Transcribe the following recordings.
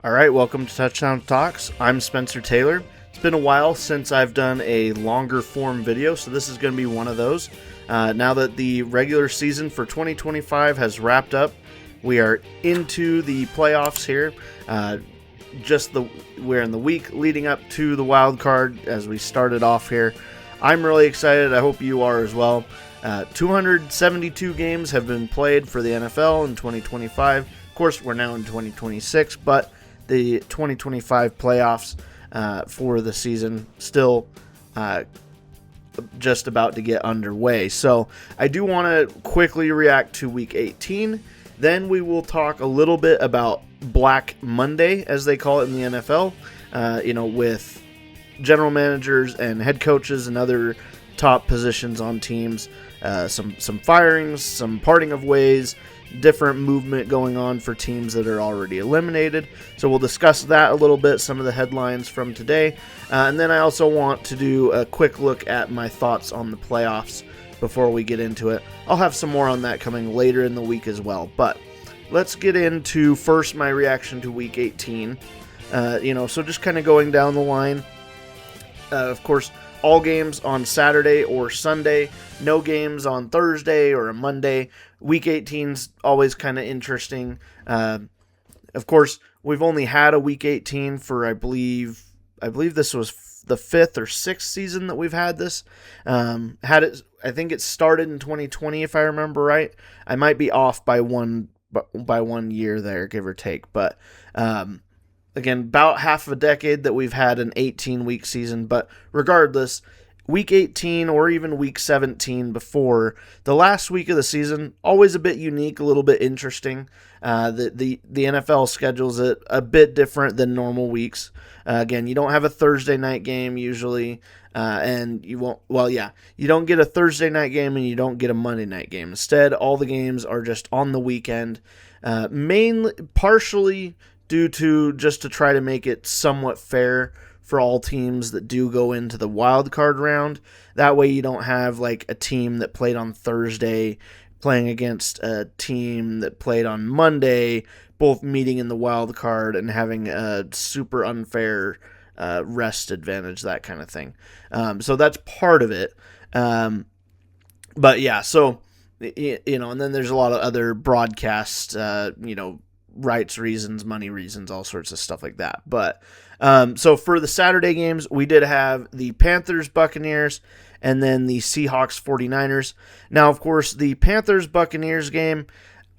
All right, welcome to Touchdown Talks. I'm Spencer Taylor. It's been a while since I've done a longer form video, so this is going to be one of those. Now that the regular season for 2025 has wrapped up, we are into the playoffs here. We're in the week leading up to the wild card as we started off here. I'm really excited. I hope you are as well. 272 games have been played for the NFL in 2025. Of course, we're now in 2026, but the 2025 playoffs for the season still just about to get underway. So I do want to quickly react to Week 18. Then we will talk a little bit about Black Monday, as they call it in the NFL, with general managers and head coaches and other top positions on teams. Some firings, some parting of ways, different movement going on for teams that are already eliminated. So we'll discuss that a little bit, some of the headlines from today. And then I also want to do a quick look at my thoughts on the playoffs before we get into it. I'll have some more on that coming later in the week as well. But let's get into first my reaction to Week 18. So just kind of going down the line. Of course, all games on Saturday or Sunday. No games on Thursday or a Monday. Week 18's always kind of interesting. Of course, we've only had a Week 18 for I believe this was the 5th or 6th season that we've had this. I think it started in 2020 if I remember right. I might be off by one year there, give or take. But again, about half of a decade that we've had an 18-week season. But regardless, Week 18 or even Week 17 before the last week of the season, always a bit unique, a little bit interesting. The NFL schedules it a bit different than normal weeks. Again, you don't have a Thursday night game usually, and you won't. Well, yeah, you don't get a Thursday night game and you don't get a Monday night game. Instead, all the games are just on the weekend, partially due to just to try to make it somewhat fair for all teams that do go into the wild card round. That way you don't have like a team that played on Thursday playing against a team that played on Monday, both meeting in the wild card and having a super unfair rest advantage, that kind of thing. So that's part of it. But yeah, so, and then there's a lot of other broadcast, rights reasons, money reasons, all sorts of stuff like that. But so for the Saturday games, we did have the Panthers, Buccaneers, and then the Seahawks, 49ers. Now, of course, the Panthers-Buccaneers game,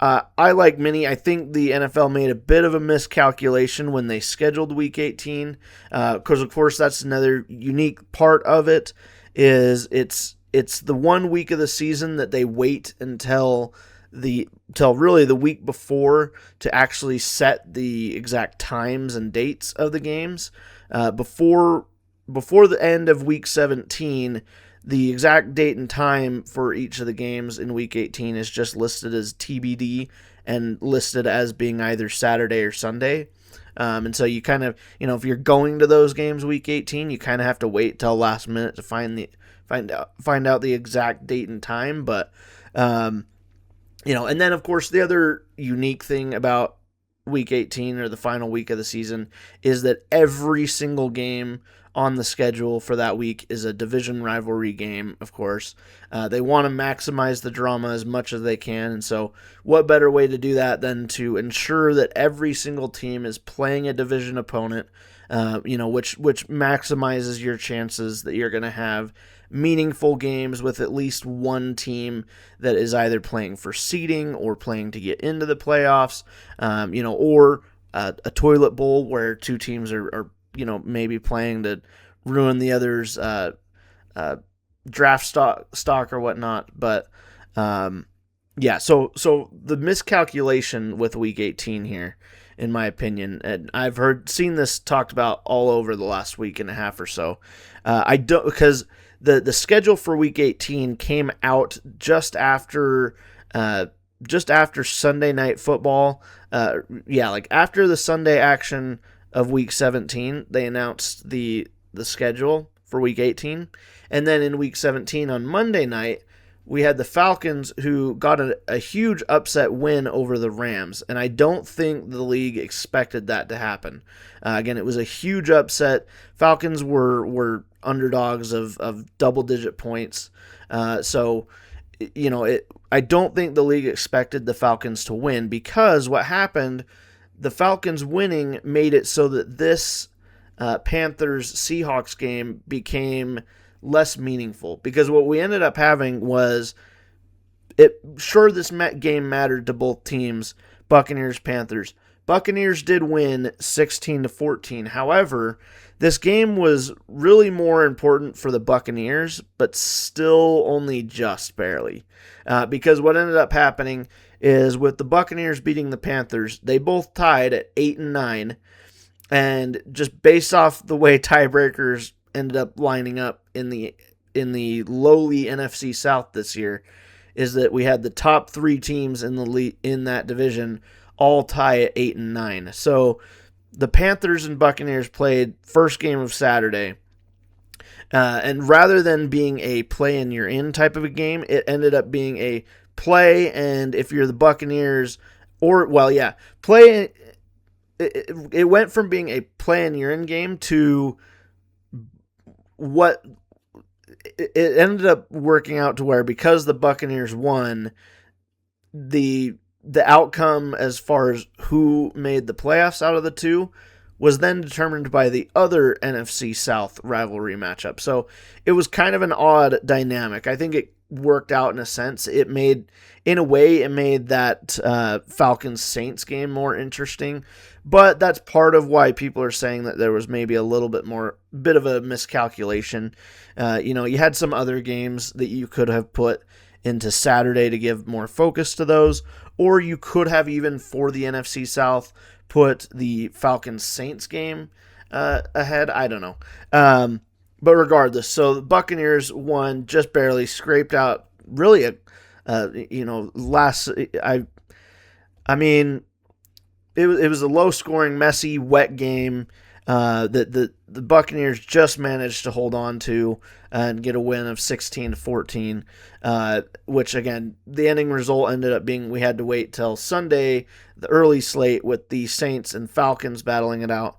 I think the NFL made a bit of a miscalculation when they scheduled Week 18, because, of course, that's another unique part of it, is it's the 1 week of the season that they wait until really the week before to actually set the exact times and dates of the games. Before the end of Week 17, the exact date and time for each of the games in Week 18 is just listed as TBD and listed as being either Saturday or Sunday. And so you kind of, if you're going to those games Week 18, you kind of have to wait till last minute to find out the exact date and time. But and then, of course, the other unique thing about Week 18 or the final week of the season is that every single game on the schedule for that week is a division rivalry game, of course. They want to maximize the drama as much as they can, and so what better way to do that than to ensure that every single team is playing a division opponent, which maximizes your chances that you're going to have meaningful games with at least one team that is either playing for seeding or playing to get into the playoffs, or a toilet bowl where two teams are maybe playing to ruin the other's draft stock or whatnot. But so the miscalculation with Week 18 here, in my opinion, and I've seen this talked about all over the last week and a half or so. Because the schedule for Week 18 came out just after Sunday Night Football. After the Sunday action of Week 17, they announced the schedule for Week 18, and then in Week 17 on Monday night we had the Falcons, who got a huge upset win over the Rams, and I don't think the league expected that to happen. Again, it was a huge upset. Falcons were underdogs of double-digit points, so I don't think the league expected the Falcons to win, because what happened, the Falcons winning made it so that this Panthers-Seahawks game became less meaningful, because what we ended up having was, this game mattered to both teams, Buccaneers, Panthers. Buccaneers did win 16-14. However, this game was really more important for the Buccaneers, but still only just barely, because what ended up happening is, with the Buccaneers beating the Panthers, they both tied at 8-9, and just based off the way tiebreakers ended up lining up in the lowly NFC South this year, is that we had the top 3 teams in that division all tie at 8-9. So the Panthers and Buccaneers played first game of Saturday, and rather than being a play and you're in type of a game, it ended up being a play, and if you're the Buccaneers, play. It went from being a play and you're in game to what it ended up working out to, where, because the Buccaneers won, the outcome as far as who made the playoffs out of the two was then determined by the other NFC South rivalry matchup. So it was kind of an odd dynamic. I think it worked out in a sense. It made that Falcons-Saints game more interesting, but that's part of why people are saying that there was maybe a little bit of a miscalculation. You had some other games that you could have put into Saturday to give more focus to those, or you could have, even for the NFC South, put the Falcons-Saints game ahead. I don't know. But regardless, so the Buccaneers won just barely, scraped out really it was a low-scoring, messy, wet game that the Buccaneers just managed to hold on to and get a win of 16-14, which, again, the ending result ended up being we had to wait till Sunday, the early slate, with the Saints and Falcons battling it out.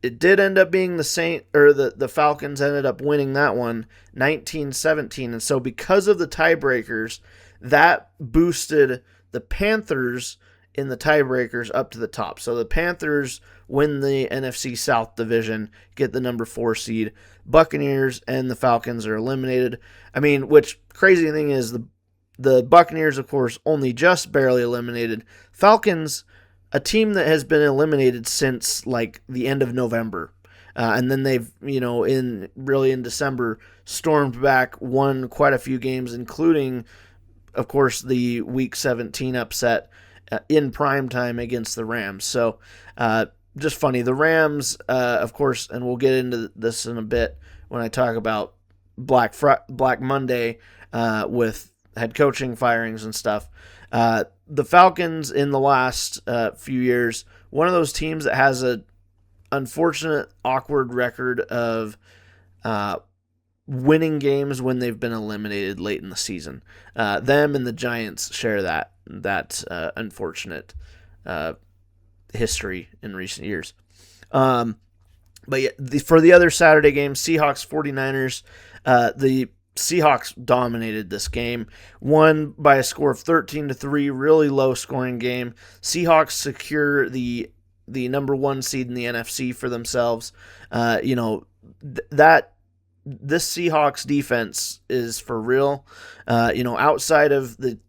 It did end up being the Falcons ended up winning that one 19-17, and so because of the tiebreakers, that boosted the Panthers in the tiebreakers up to the top. So the Panthers win the NFC South division, get the number 4 seed. Buccaneers and the Falcons are eliminated. Which crazy thing is, the Buccaneers, of course, only just barely eliminated. Falcons, a team that has been eliminated since like the end of November. And then they've, in December, stormed back, won quite a few games, including, of course, the Week 17 upset in primetime against the Rams. So, just funny. The Rams, of course, and we'll get into this in a bit when I talk about Black Monday with head coaching firings and stuff. The Falcons, in the last few years, one of those teams that has a unfortunate, awkward record of winning games when they've been eliminated late in the season. Them and the Giants share that unfortunate history in recent years. But yeah, for the other Saturday game, Seahawks 49ers, the Seahawks dominated this game, won by a score of 13-3, really low scoring game. Seahawks secure the number 1 seed in the NFC for themselves. This Seahawks defense is for real. Outside of the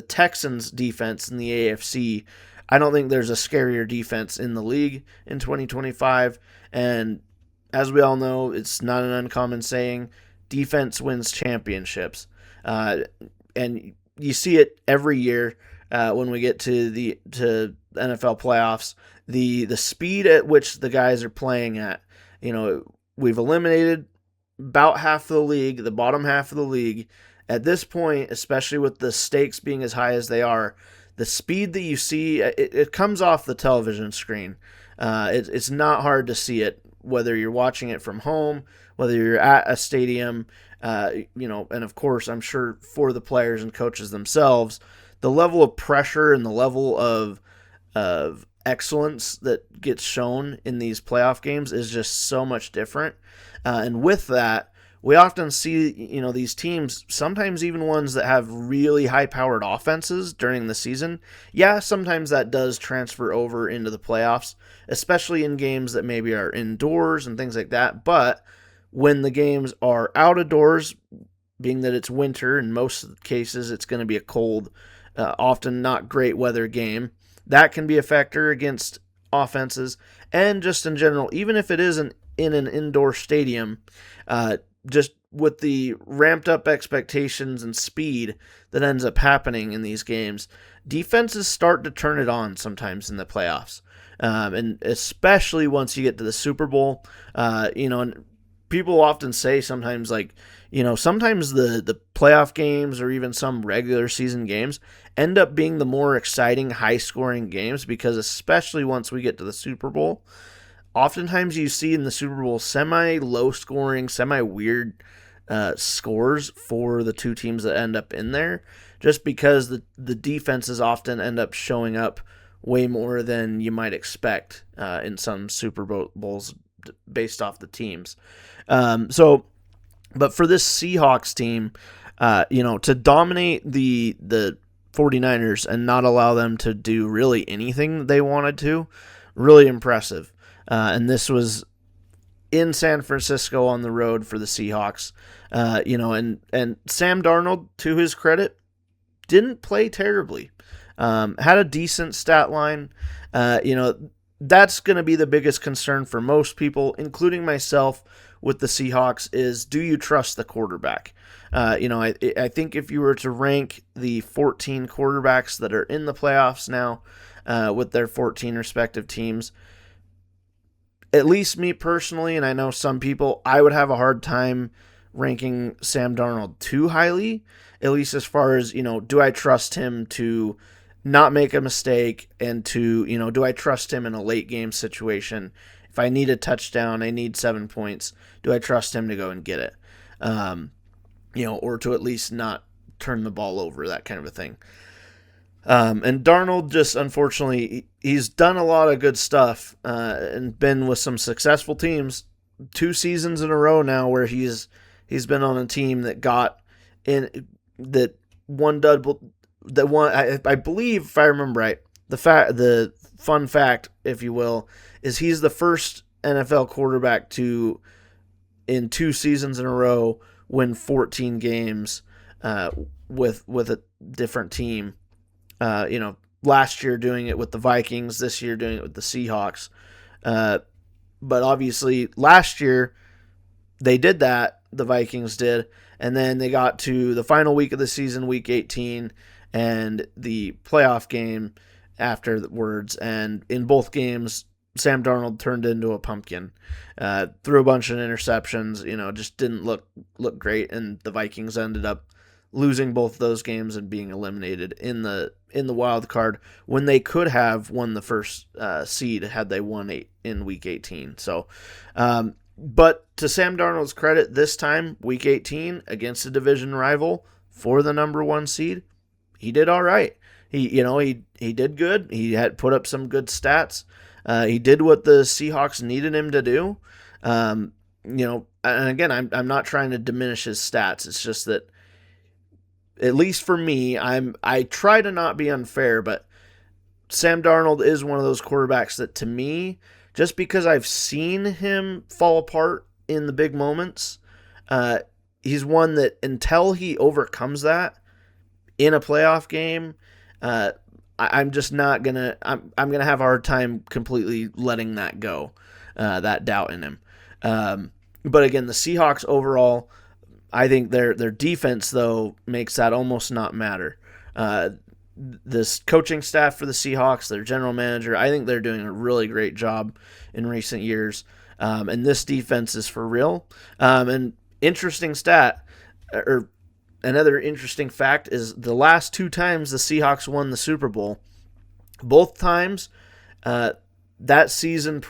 Texans defense in the AFC, I don't think there's a scarier defense in the league in 2025. And as we all know, it's not an uncommon saying, defense wins championships. And you see it every year when we get to the NFL playoffs. The speed at which the guys are playing at, we've eliminated about half of the league, the bottom half of the league. At this point, especially with the stakes being as high as they are, the speed that you see, it comes off the television screen. It's not hard to see it whether you're watching it from home, whether you're at a stadium, and of course, I'm sure for the players and coaches themselves, the level of pressure and the level of excellence that gets shown in these playoff games is just so much different. And with that, we often see, these teams, sometimes even ones that have really high-powered offenses during the season. Yeah, sometimes that does transfer over into the playoffs, especially in games that maybe are indoors and things like that. But when the games are out of doors, being that it's winter, in most cases it's going to be a cold, often not great weather game, that can be a factor against offenses. And just in general, even if it isn't in an indoor stadium, just with the ramped up expectations and speed that ends up happening in these games, defenses start to turn it on sometimes in the playoffs. And especially once you get to the Super Bowl, and people often say sometimes sometimes the playoff games or even some regular season games end up being the more exciting, high scoring games, because especially once we get to the Super Bowl, oftentimes you see in the Super Bowl semi-low scoring, semi-weird scores for the two teams that end up in there, just because the defenses often end up showing up way more than you might expect in some Super Bowls based off the teams. But for this Seahawks team, to dominate the 49ers and not allow them to do really anything they wanted to, really impressive. And this was in San Francisco on the road for the Seahawks. And Sam Darnold, to his credit, didn't play terribly. Had a decent stat line. That's going to be the biggest concern for most people, including myself, with the Seahawks, is do you trust the quarterback? I think if you were to rank the 14 quarterbacks that are in the playoffs now with their 14 respective teams, at least me personally, and I know some people, I would have a hard time ranking Sam Darnold too highly, at least as far as, do I trust him to not make a mistake, and to, do I trust him in a late game situation? If I need a touchdown, I need 7 points, do I trust him to go and get it? Or to at least not turn the ball over, that kind of a thing. And Darnold just, unfortunately, he's done a lot of good stuff and been with some successful teams 2 seasons in a row now where he's been on a team that got in, that won I believe, if I remember right, the fun fact, if you will, is he's the first NFL quarterback to, in 2 seasons in a row, win 14 games with a different team. Last year doing it with the Vikings, this year doing it with the Seahawks. But obviously last year they did that, the Vikings did, and then they got to the final week of the season, week 18, and the playoff game afterwards, and in both games Sam Darnold turned into a pumpkin, threw a bunch of interceptions, just didn't look great, and the Vikings ended up losing both those games and being eliminated in the wild card when they could have won the first seed had they won in week 18. So, but to Sam Darnold's credit, this time, week 18, against a division rival for the number 1 seed, he did all right. He did good. He had put up some good stats. He did what the Seahawks needed him to do. And again, I'm not trying to diminish his stats. It's just that, at least for me, I try to not be unfair, but Sam Darnold is one of those quarterbacks that, to me, just because I've seen him fall apart in the big moments, he's one that until he overcomes that in a playoff game, I'm just not gonna. I'm gonna have a hard time completely letting that go, that doubt in him. But again, the Seahawks overall, I think their defense, though, makes that almost not matter. This coaching staff for the Seahawks, their general manager, I think they're doing a really great job in recent years. And this defense is for real. And interesting stat, or another interesting fact, is the last 2 times the Seahawks won the Super Bowl, both times that season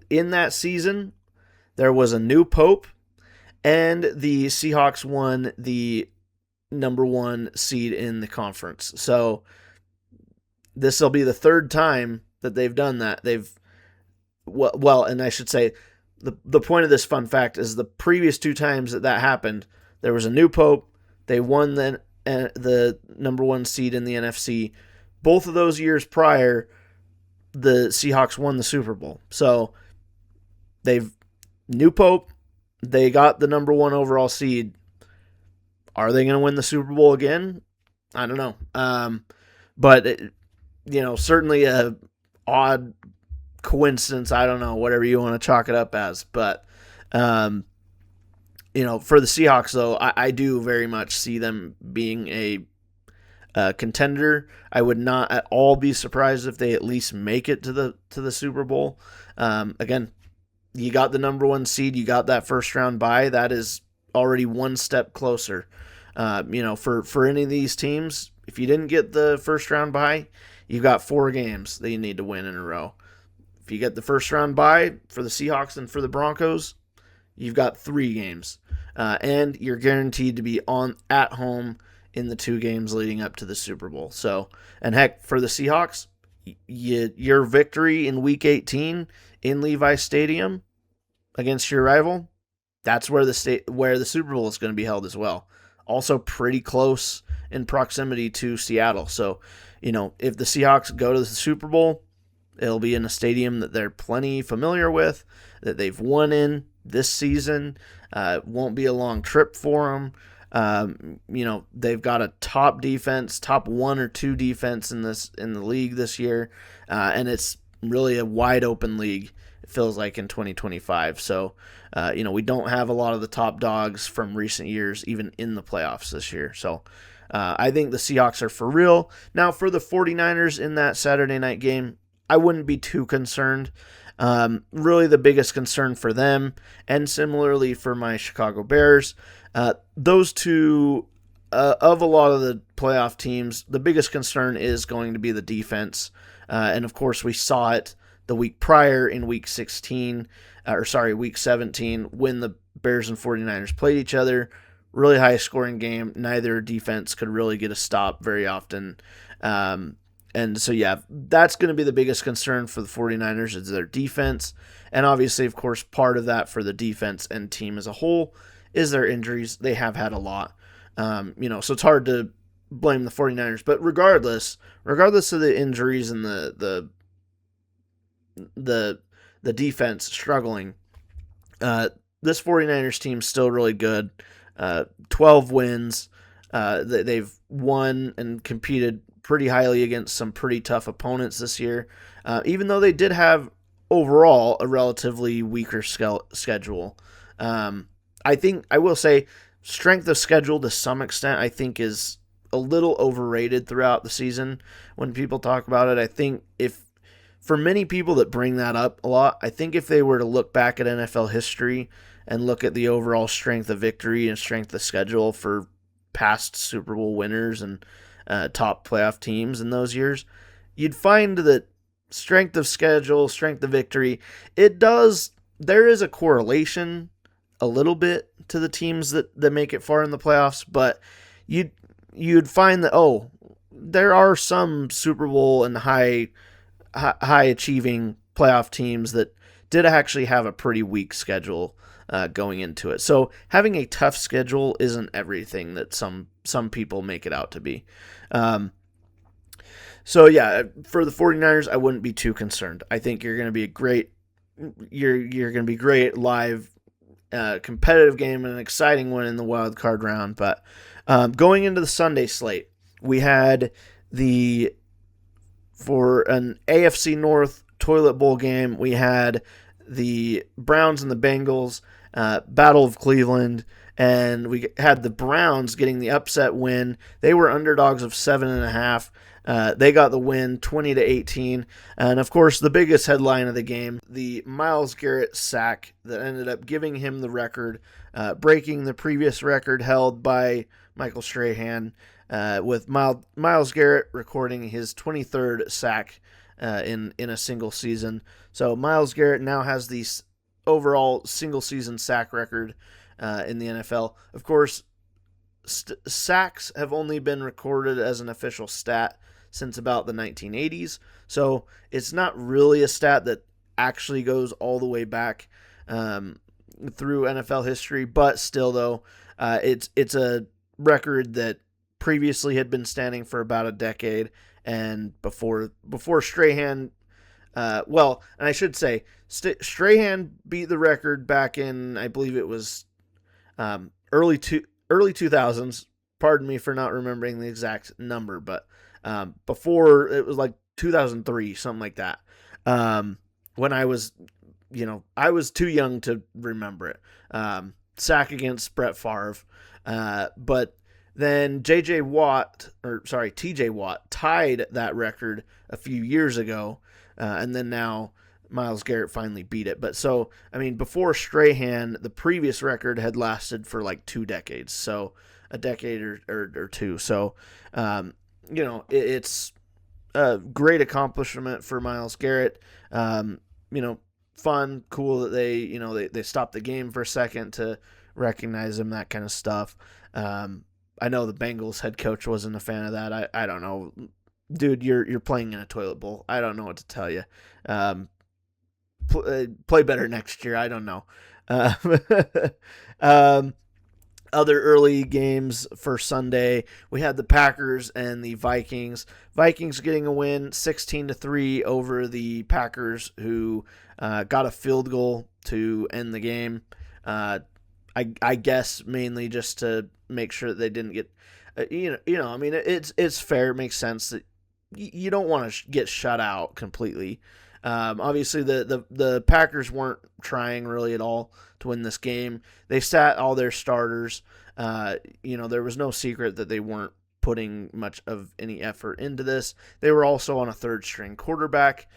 in that season, there was a new pope, and the Seahawks won the number 1 seed in the conference. So this will be the third time that they've done that. And I should say, the point of this fun fact is the previous 2 times that happened, there was a new pope. They won the number 1 seed in the NFC. Both of those years prior, the Seahawks won the Super Bowl. So they've new pope. They got the number 1 overall seed. Are they going to win the Super Bowl again? I don't know. But certainly a odd coincidence. I don't know, whatever you want to chalk it up as. But for the Seahawks, though, I do very much see them being a contender. I would not at all be surprised if they at least make it to the Super Bowl. Again, you got the number 1 seed, you got that first round bye. That is already one step closer. For any of these teams, if you didn't get the first round bye, you've got 4 games that you need to win in a row. If you get the first round bye for the Seahawks and for the Broncos, you've got 3 games. And you're guaranteed to be at home in the 2 games leading up to the Super Bowl. So, and heck, for the Seahawks, your victory in Week 18 in Levi's Stadium against your rival, that's where the Super Bowl is going to be held as well. Also pretty close in proximity to Seattle. So, if the Seahawks go to the Super Bowl, it'll be in a stadium that they're plenty familiar with, that they've won in this season. Won't be a long trip for them. They've got a top defense, top 1 or 2 defense in the league this year, and it's really a wide open league. It feels like in 2025. So, we don't have a lot of the top dogs from recent years, even in the playoffs this year. So, I think the Seahawks are for real. Now, for the 49ers in that Saturday night game, I wouldn't be too concerned. Really the biggest concern for them, and similarly for my Chicago Bears, those two, of a lot of the playoff teams, the biggest concern is going to be the defense. And of course we saw it the week prior in week 17, when the Bears and 49ers played each other. Really high scoring game. Neither defense could really get a stop very often. And so, that's going to be the biggest concern for the 49ers is their defense. And obviously, of course, part of that for the defense and team as a whole is their injuries. They have had a lot. So it's hard to blame the 49ers. But regardless of the injuries and the defense struggling, this 49ers team's still really good. 12 wins. They've won and competed pretty highly against some pretty tough opponents this year, even though they did have overall a relatively weaker schedule. I think I will say strength of schedule to some extent I think is a little overrated throughout the season when people talk about it. I think for many people that bring that up a lot, I think if they were to look back at NFL history and look at the overall strength of victory and strength of schedule for past Super Bowl winners and top playoff teams in those years, you'd find that strength of schedule, strength of victory, there is a correlation a little bit to the teams that make it far in the playoffs, but you'd find that, there are some Super Bowl and high achieving playoff teams that did actually have a pretty weak schedule going into it. So having a tough schedule isn't everything that some people make it out to be. For the 49ers, I wouldn't be too concerned. I think you're going to be you're going to be great live, competitive game and an exciting one in the wild card round. But going into the Sunday slate, we had for an AFC North toilet bowl game, we had the Browns and the Bengals, Battle of Cleveland, and we had the Browns getting the upset win. They were underdogs of 7.5. They got the win 20-18. And of course, the biggest headline of the game, the Myles Garrett sack that ended up giving him the record, breaking the previous record held by Michael Strahan, with Myles Garrett recording his 23rd sack in a single season. So Myles Garrett now has the overall single season sack record in the NFL. Of course, sacks have only been recorded as an official stat since about the 1980s, so it's not really a stat that actually goes all the way back through NFL history. But still, though, it's a record that previously had been standing for about a decade, and before Strahan. And I should say, Strahan beat the record back in, I believe it was early 2000s. Pardon me for not remembering the exact number, but before, it was like 2003, something like that. When I was too young to remember it. Sack against Brett Favre. But then TJ Watt tied that record a few years ago. And then now Myles Garrett finally beat it. But so, I mean, before Strahan, the previous record had lasted for like 2 decades. So a decade or two. So, it's a great accomplishment for Myles Garrett. Fun, cool that they stopped the game for a second to recognize him, that kind of stuff. I know the Bengals head coach wasn't a fan of that. I don't know. Dude, you're playing in a toilet bowl. I don't know what to tell you. Play better next year. I don't know. Other early games for Sunday, we had the Packers and the Vikings. Vikings getting a win 16-3 over the Packers, who got a field goal to end the game. I guess mainly just to make sure that they didn't get, I mean, it's fair. It makes sense that you don't want to get shut out completely. Obviously, the Packers weren't trying really at all to win this game. They sat all their starters. There was no secret that they weren't putting much of any effort into this. They were also on a third-string quarterback,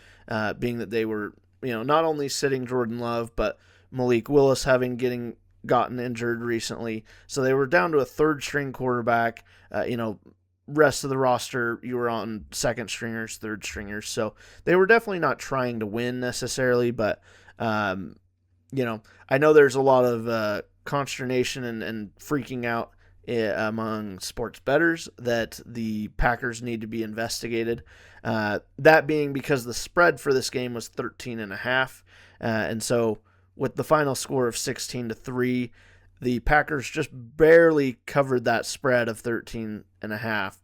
being that they were, not only sitting Jordan Love, but Malik Willis gotten injured recently. So they were down to a third-string quarterback. Rest of the roster, you were on second stringers, third stringers. So they were definitely not trying to win necessarily, but, I know there's a lot of consternation and freaking out among sports bettors that the Packers need to be investigated. That being because the spread for this game was 13.5. And so with the final score of 16-3, the Packers just barely covered that spread of 13.5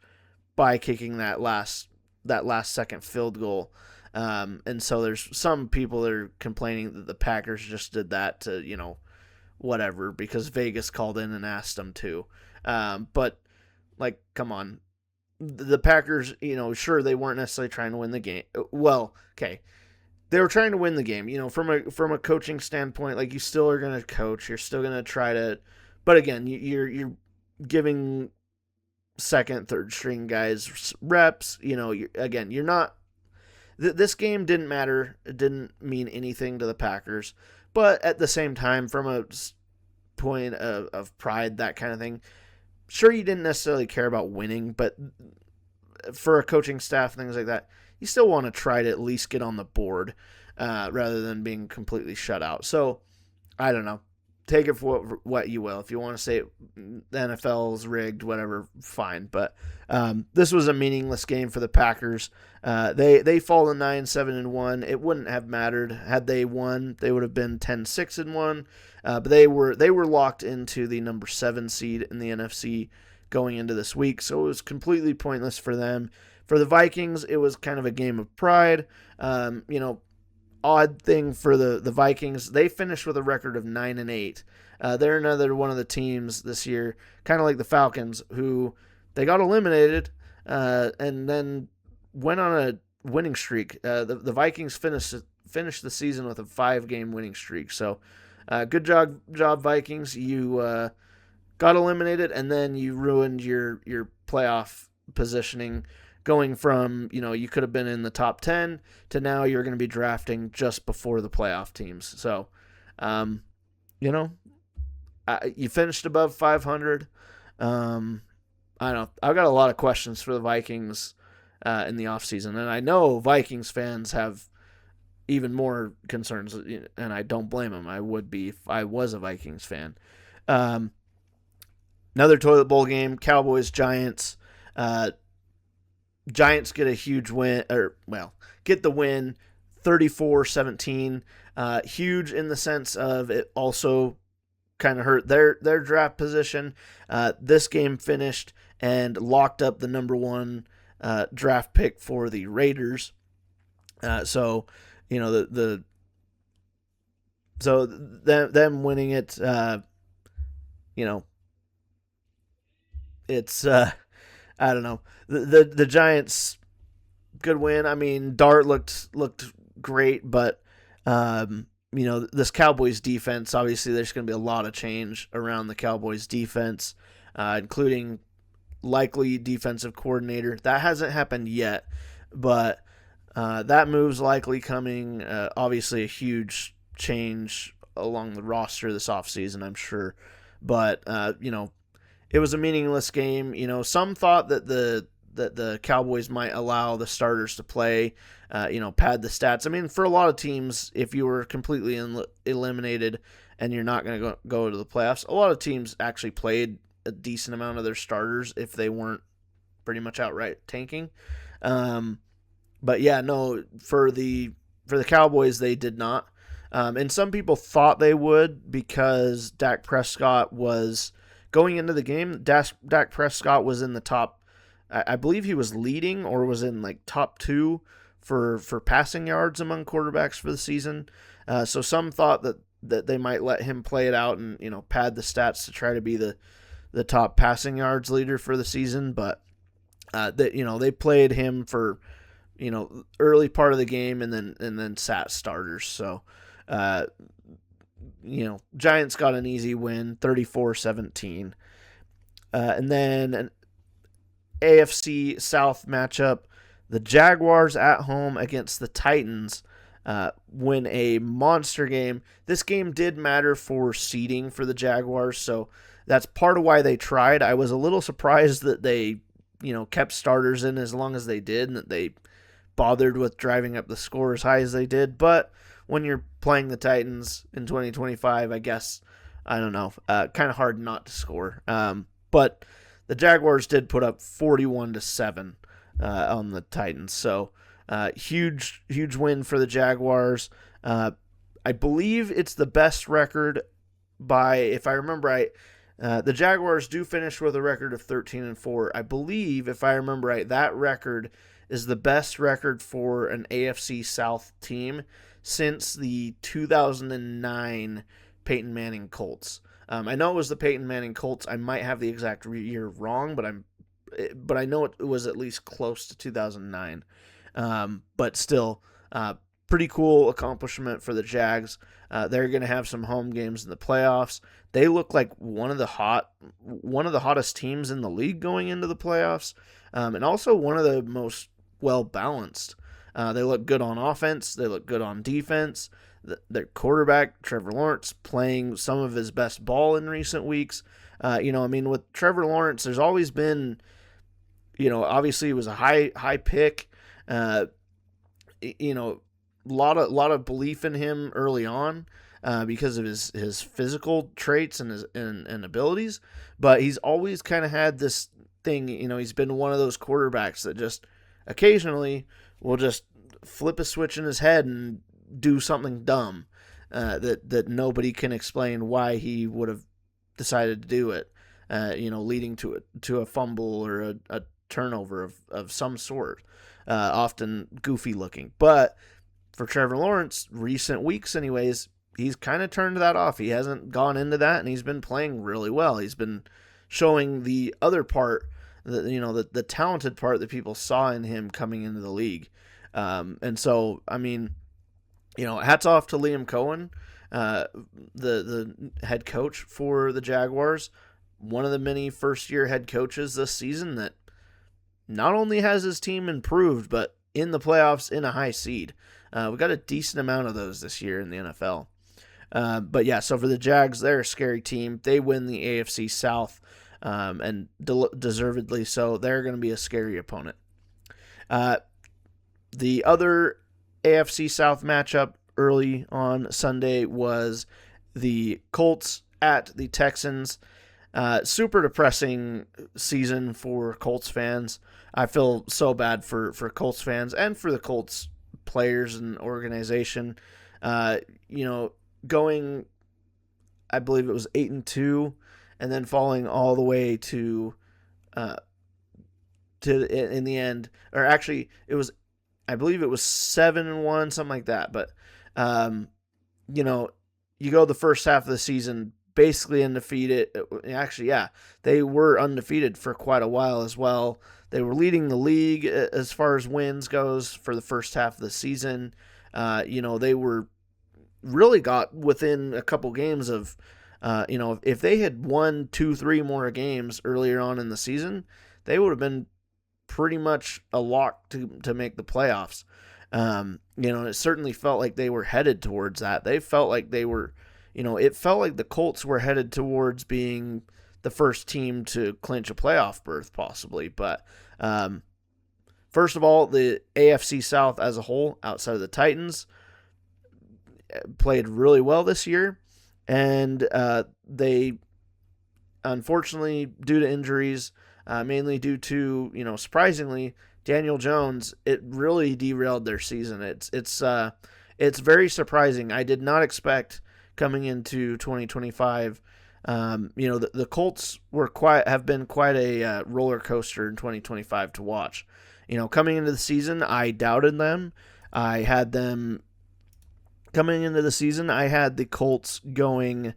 by kicking that last second field goal. And so there's some people that are complaining that the Packers just did that to, whatever, because Vegas called in and asked them to. But, come on. The Packers, sure, they weren't necessarily trying to win the game. Well, okay. They were trying to win the game, from a coaching standpoint. You still are going to coach. You're still going to try to, but again, you're giving second, third string guys reps. You're not. This game didn't matter. It didn't mean anything to the Packers. But at the same time, from a point of pride, that kind of thing, sure, you didn't necessarily care about winning, but for a coaching staff, things like that, you still want to try to at least get on the board rather than being completely shut out. So, I don't know. Take it for what you will. If you want to say the NFL's rigged, whatever, fine. But this was a meaningless game for the Packers. They fall to 9-7-1. It wouldn't have mattered had they won. They would have been 10-6-1. But they were locked into the number 7 seed in the NFC going into this week. So it was completely pointless for them. For the Vikings, it was kind of a game of pride. Odd thing for the Vikings, they finished with a record of 9-8. They're another one of the teams this year, kind of like the Falcons, who they got eliminated and then went on a winning streak. The Vikings finished the season with a 5-game winning streak. So good job Vikings. You got eliminated, and then you ruined your playoff positioning, going from, you could have been in the top 10 to now you're going to be drafting just before the playoff teams. So, you finished above 500. I don't know. I've got a lot of questions for the Vikings in the offseason, and I know Vikings fans have even more concerns, and I don't blame him. I would be if I was a Vikings fan. Um, Another toilet bowl game, Cowboys Giants. Giants get a huge win, get the win, 34-17. Huge in the sense of it also kind of hurt their draft position. This game finished and locked up the number one draft pick for the Raiders. So them winning it, it's I don't know. The Giants, good win. I mean, Dart looked great, but this Cowboys defense, obviously there's going to be a lot of change around the Cowboys defense, including likely defensive coordinator. That hasn't happened yet, but that move's likely coming. Obviously a huge change along the roster this offseason, I'm sure. But, it was a meaningless game. Some thought that the Cowboys might allow the starters to play, pad the stats. I mean, for a lot of teams, if you were completely eliminated and you're not going to go to the playoffs, a lot of teams actually played a decent amount of their starters if they weren't pretty much outright tanking. But yeah, no, for the Cowboys, they did not. And some people thought they would because Dak Prescott was going into the game. Dak Prescott was in the top, I believe he was leading or was in like top 2 for passing yards among quarterbacks for the season. So some thought that they might let him play it out and pad the stats to try to be the top passing yards leader for the season. But they played him for early part of the game and then sat starters. So Giants got an easy win, 34-17. And then an AFC South matchup, the Jaguars at home against the Titans win a monster game. This game did matter for seeding for the Jaguars, so that's part of why they tried. I was a little surprised that they, kept starters in as long as they did and that they bothered with driving up the score as high as they did, but when you're playing the Titans in 2025, I guess, I don't know, kind of hard not to score. But the Jaguars did put up 41-7 on the Titans. So huge win for the Jaguars. I believe it's the best record by, if I remember right, the Jaguars do finish with a record of 13-4. I believe, if I remember right, that record is the best record for an AFC South team since the 2009 Peyton Manning Colts. I know it was the Peyton Manning Colts. I might have the exact year wrong, but I know it was at least close to 2009. But still, pretty cool accomplishment for the Jags. They're going to have some home games in the playoffs. They look like one of the hottest teams in the league going into the playoffs, and also one of the most well balanced. They look good on offense. They look good on defense. Their quarterback, Trevor Lawrence, playing some of his best ball in recent weeks. With Trevor Lawrence, there's always been, obviously it was a high pick. A lot of belief in him early on because of his physical traits and his and abilities. But he's always kind of had this thing. He's been one of those quarterbacks that just occasionally will just flip a switch in his head and do something dumb that nobody can explain why he would have decided to do it, leading to a fumble or a turnover of some sort, often goofy looking. But for Trevor Lawrence, recent weeks anyways, he's kind of turned that off. He hasn't gone into that, and he's been playing really well. He's been showing the other part, the talented part that people saw in him coming into the league. And so, hats off to Liam Cohen, the head coach for the Jaguars, one of the many first-year head coaches this season that not only has his team improved, but in the playoffs in a high seed. We got a decent amount of those this year in the NFL. But yeah, so for the Jags, they're a scary team. They win the AFC South, and deservedly so. They're going to be a scary opponent. The other AFC South matchup early on Sunday was the Colts at the Texans. Super depressing season for Colts fans. I feel so bad for Colts fans and for the Colts players and organization. Going, I believe it was 8-2, and then falling all the way to in the end, or actually it was, I believe it was 7-1, something like that. But you go the first half of the season basically undefeated. Actually, yeah, they were undefeated for quite a while as well. They were leading the league as far as wins goes for the first half of the season. They were really got within a couple games of, if they had won 2-3 more games earlier on in the season, they would have been pretty much a lock to make the playoffs. It certainly felt like they were headed towards that. They felt like they were, it felt like the Colts were headed towards being the first team to clinch a playoff berth, possibly. But first of all, the AFC South as a whole, outside of the Titans, played really well this year, and they, unfortunately, due to injuries, mainly due to, surprisingly, Daniel Jones, it really derailed their season. It's very surprising. I did not expect coming into 2025. The Colts have been quite a roller coaster in 2025 to watch. Coming into the season, I doubted them. Coming into the season, I had the Colts going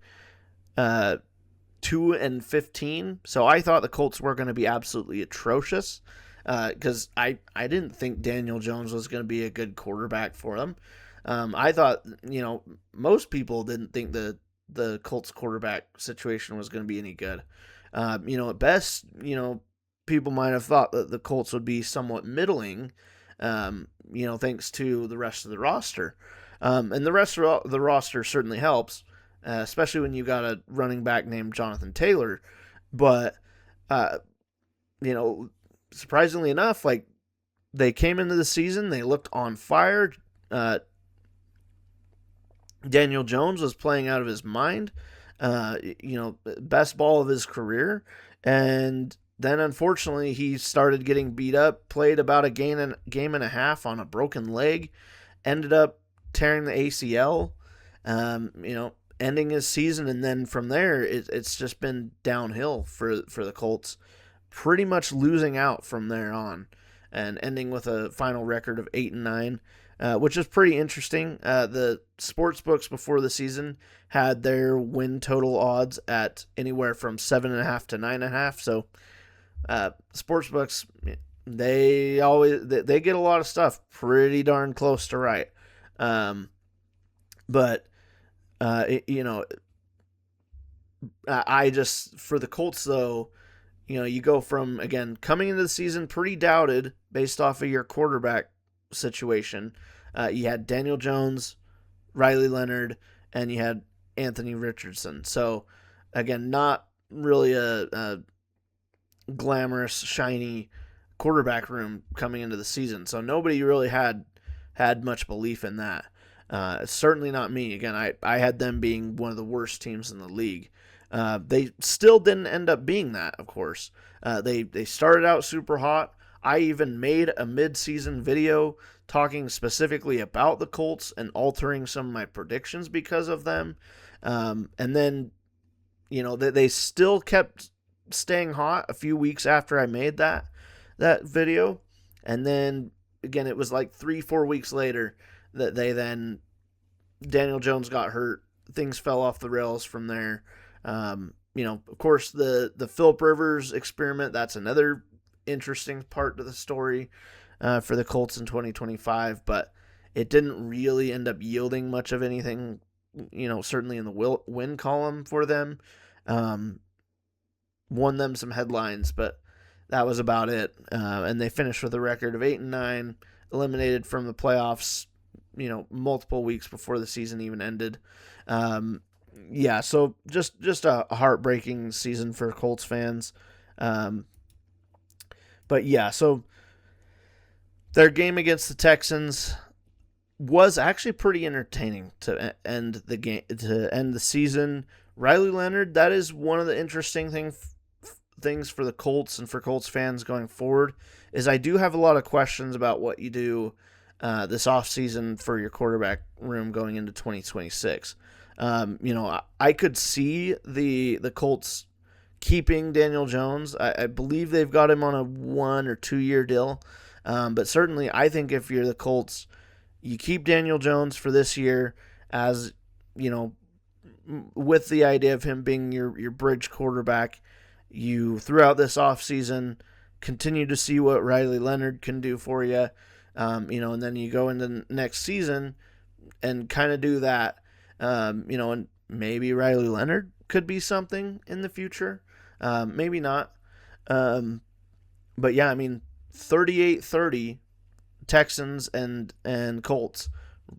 2-15. So I thought the Colts were going to be absolutely atrocious, because I didn't think Daniel Jones was going to be a good quarterback for them. I thought, most people didn't think the Colts quarterback situation was going to be any good. At best, people might have thought that the Colts would be somewhat middling, thanks to the rest of the roster. And the rest of the roster certainly helps, especially when you got a running back named Jonathan Taylor. But, surprisingly enough, they came into the season, they looked on fire. Daniel Jones was playing out of his mind, best ball of his career. And then, unfortunately, he started getting beat up, played about a game and a half on a broken leg, ended up tearing the ACL, ending his season. And then from there, it's just been downhill for the Colts, pretty much losing out from there on and ending with a final record of 8-9, which is pretty interesting. The sports books before the season had their win total odds at anywhere from 7.5 to 9.5. So sports books, they get a lot of stuff pretty darn close to right. I just, for the Colts though, you go from, again, coming into the season pretty doubted based off of your quarterback situation. You had Daniel Jones, Riley Leonard, and you had Anthony Richardson. So, again, not really a glamorous, shiny quarterback room coming into the season. So nobody really had much belief in that. Certainly not me. Again, I had them being one of the worst teams in the league. They still didn't end up being that, of course. They started out super hot. I even made a mid-season video talking specifically about the Colts and altering some of my predictions because of them. And then, they still kept staying hot a few weeks after I made that video. And then, again, it was like 3-4 weeks later that Daniel Jones got hurt. Things fell off the rails from there. Of course, the Phillip Rivers experiment, that's another interesting part to the story for the Colts in 2025, but it didn't really end up yielding much of anything, certainly in the win column for them. Won them some headlines, but that was about it. And they finished with a record of 8-9, eliminated from the playoffs, multiple weeks before the season even ended. So just a heartbreaking season for Colts fans. So their game against the Texans, was actually pretty entertaining to end the game, to end the season. Riley Leonard, that is one of the interesting things for the Colts and for Colts fans going forward, is I do have a lot of questions about what you do this offseason for your quarterback room going into 2026. I could see the Colts keeping Daniel Jones. I believe they've got him on a 1 or 2 year deal. But certainly I think if you're the Colts, you keep Daniel Jones for this year, as, with the idea of him being your bridge quarterback. You, throughout this offseason, continue to see what Riley Leonard can do for you, and then you go into next season and kind of do that, and maybe Riley Leonard could be something in the future, maybe not. But yeah, 38-30 Texans and Colts,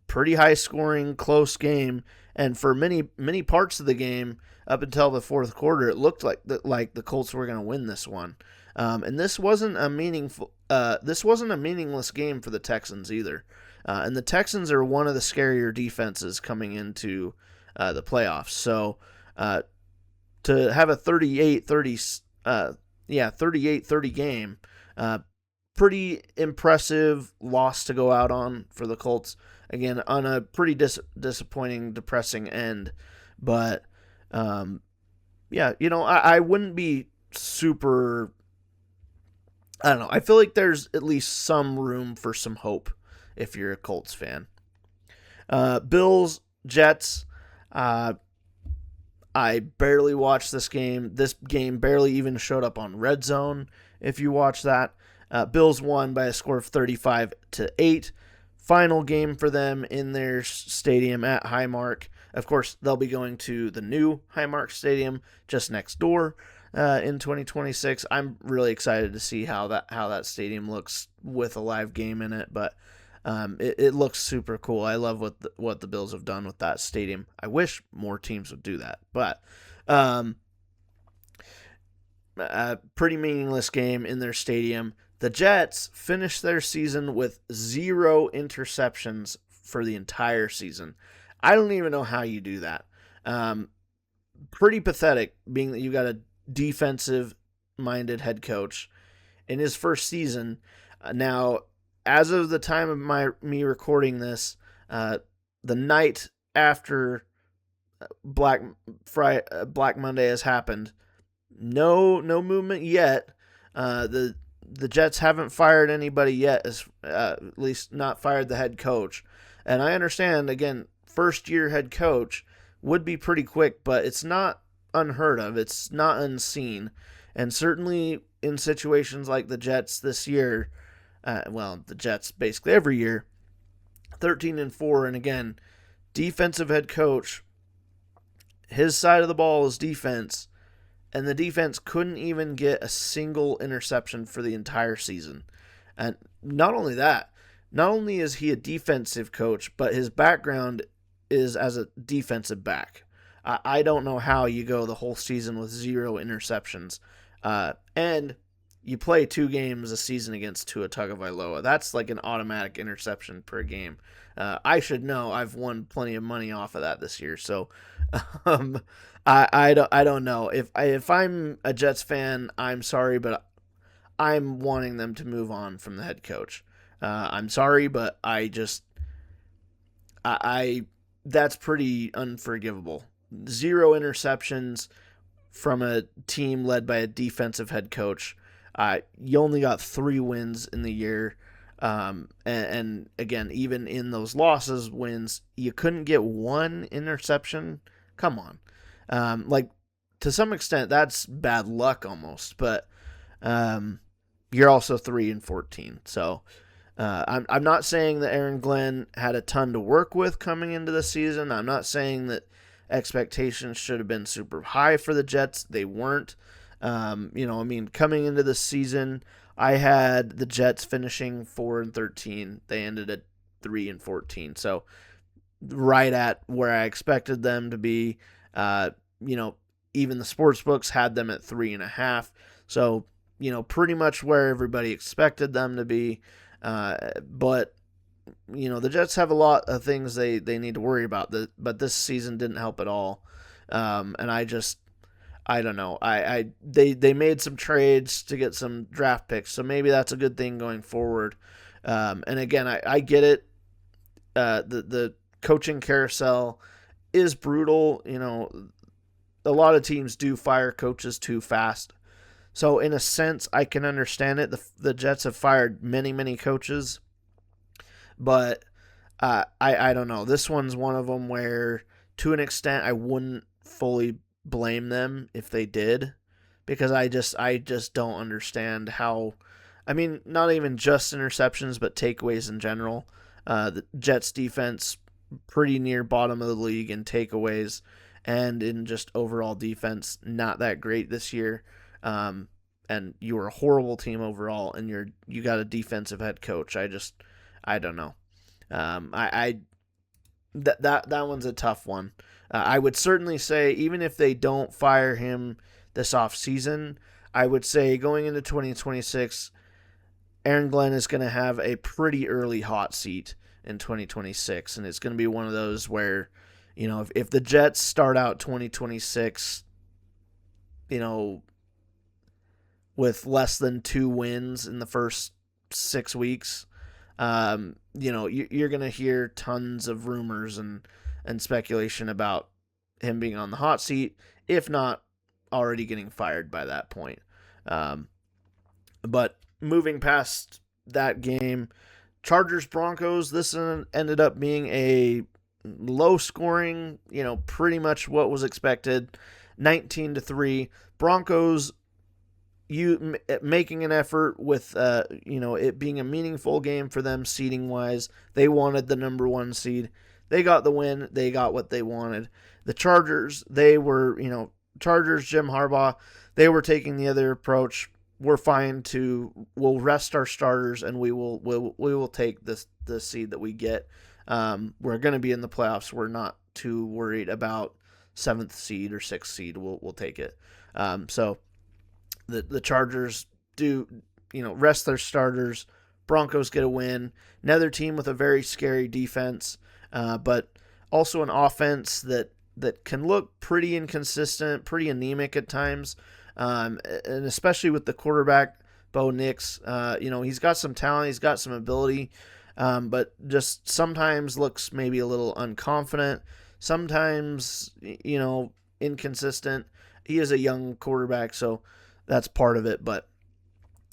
pretty high scoring, close game, and for many parts of the game up until the fourth quarter, it looked like the Colts were going to win this one. And this wasn't a meaningless game for the Texans either. And the Texans are one of the scarier defenses coming into the playoffs. So to have a 38-30 game, pretty impressive loss to go out on for the Colts. Again, on a pretty disappointing, depressing end. But, I wouldn't be super... I don't know. I feel like there's at least some room for some hope if you're a Colts fan. Bills, Jets. I barely watched this game. This game barely even showed up on Red Zone, if you watch that. Bills won by a score of 35-8. Final game for them in their stadium at Highmark. Of course, they'll be going to the new Highmark Stadium just next door in 2026. I'm really excited to see how that stadium looks with a live game in it, but it looks super cool. I love what the Bills have done with that stadium. I wish more teams would do that, but a pretty meaningless game in their stadium. The Jets finished their season with 0 interceptions for the entire season. I don't even know how you do that. Pretty pathetic, being that you got a defensive-minded head coach in his first season. Now, as of the time of me recording this, the night after Black Monday has happened, no movement yet. The Jets haven't fired anybody yet, at least not fired the head coach. And I understand, again, first-year head coach would be pretty quick, but it's not unheard of. It's not unseen. And certainly in situations like the Jets this year, the Jets basically every year, 13-4, and again, defensive head coach, his side of the ball is defense, and the defense couldn't even get a single interception for the entire season. And not only that, not only is he a defensive coach, but his background is as a defensive back. I don't know how you go the whole season with 0 interceptions. And you play 2 games a season against Tua Tagovailoa. That's like an automatic interception per game. I should know. I've won plenty of money off of that this year. So I don't know. If I'm a Jets fan, I'm sorry, but I'm wanting them to move on from the head coach. I'm sorry, but that's pretty unforgivable. 0 interceptions from a team led by a defensive head coach. You only got 3 wins in the year. And again, even in those wins, you couldn't get 1 interception. Come on. To some extent, that's bad luck almost, but you're also 3-14. So I'm not saying that Aaron Glenn had a ton to work with coming into the season. I'm not saying that expectations should have been super high for the Jets. They weren't. Coming into the season, I had the Jets finishing 4-13. They ended at 3-14. So right at where I expected them to be. Even the sports books had them at 3.5. So, pretty much where everybody expected them to be. But the Jets have a lot of things they need to worry about, but this season didn't help at all. And I don't know. They made some trades to get some draft picks, so maybe that's a good thing going forward. And again, I get it. The coaching carousel is brutal. A lot of teams do fire coaches too fast. So in a sense, I can understand it. The Jets have fired many coaches, but I don't know. This one's one of them where, to an extent, I wouldn't fully blame them if they did, because I just don't understand how. I mean, not even just interceptions, but takeaways in general. The Jets defense pretty near bottom of the league in takeaways, and in just overall defense, not that great this year. And you were a horrible team overall, and you got a defensive head coach. I don't know. That one's a tough one. I would certainly say, even if they don't fire him this offseason, I would say going into 2026, Aaron Glenn is going to have a pretty early hot seat in 2026, and it's going to be one of those where, if the Jets start out 2026, with less than 2 wins in the first 6 weeks, you're going to hear tons of rumors and speculation about him being on the hot seat, if not already getting fired by that point. But moving past that game, Chargers-Broncos, this ended up being a low-scoring, pretty much what was expected, 19-3. Broncos making an effort with, it being a meaningful game for them seeding-wise. They wanted the number 1 seed. They got the win. They got what they wanted. The Chargers, they were, Jim Harbaugh, they were taking the other approach. We'll rest our starters, and we will take the seed that we get. We're going to be in the playoffs. We're not too worried about 7th seed or 6th seed. We'll take it. So the Chargers do, rest their starters. Broncos get a win. Another team with a very scary defense, but also an offense that can look pretty inconsistent, pretty anemic at times. And especially with the quarterback, Bo Nix, he's got some talent, he's got some ability, but just sometimes looks maybe a little unconfident, sometimes, inconsistent. He is a young quarterback, so that's part of it. But,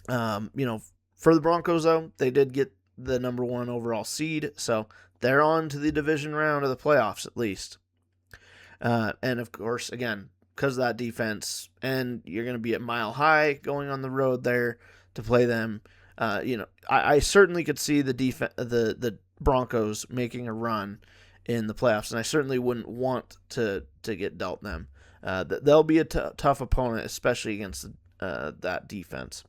for the Broncos, though, they did get the number 1 overall seed, so they're on to the division round of the playoffs at least. And, of course, again, because of that defense, and you're going to be at Mile High going on the road there to play them. I certainly could see the Broncos making a run in the playoffs, and I certainly wouldn't want to get dealt them. They'll be a tough opponent, especially against that defense.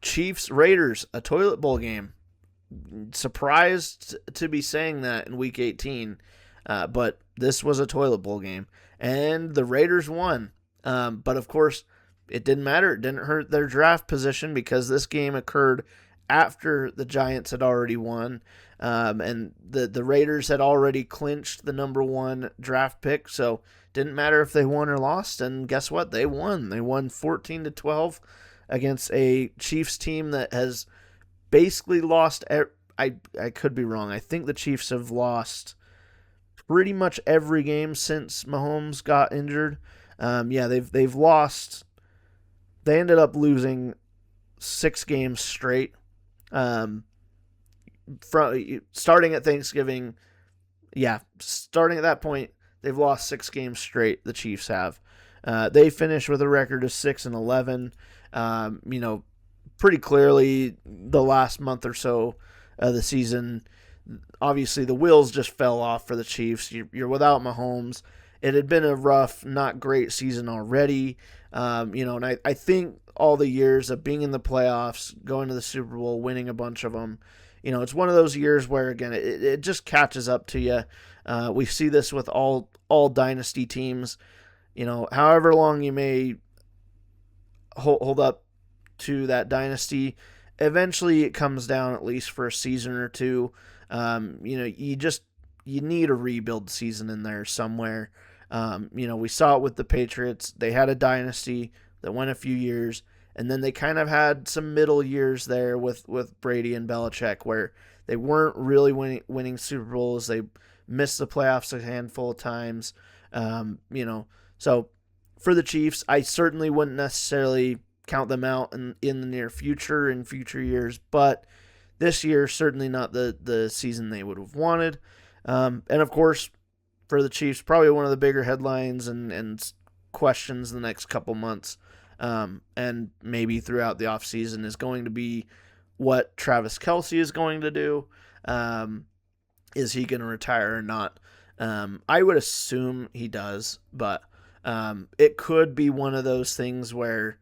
Chiefs Raiders, a toilet bowl game. Surprised to be saying that in Week 18, but this was a toilet bowl game. And the Raiders won. But, of course, it didn't matter. It didn't hurt their draft position because this game occurred after the Giants had already won. And the Raiders had already clinched the number 1 draft pick. So it didn't matter if they won or lost. And guess what? They won. They won 14-12 against a Chiefs team that has basically lost. I could be wrong. I think the Chiefs have lost pretty much every game since Mahomes got injured. They've lost. They ended up losing 6 games straight. From starting at Thanksgiving, starting at that point, they've lost 6 games straight. The Chiefs have. They finished with a record of 6-11. Pretty clearly the last month or so of the season. Obviously, the wheels just fell off for the Chiefs. You're without Mahomes. It had been a rough, not great season already. And I think all the years of being in the playoffs, going to the Super Bowl, winning a bunch of them, it's one of those years where, again, it just catches up to you. We see this with all dynasty teams. However long you may hold up to that dynasty, eventually it comes down, at least for a season or two. You need a rebuild season in there somewhere. We saw it with the Patriots. They had a dynasty that went a few years, and then they kind of had some middle years there with Brady and Belichick where they weren't really winning Super Bowls. They missed the playoffs a handful of times. So for the Chiefs, I certainly wouldn't necessarily count them out in the near future, in future years, but this year, certainly not the season they would have wanted. And of course, for the Chiefs, probably one of the bigger headlines and questions the next couple months, and maybe throughout the offseason is going to be what Travis Kelce is going to do. Is he going to retire or not? I would assume he does, but it could be one of those things where,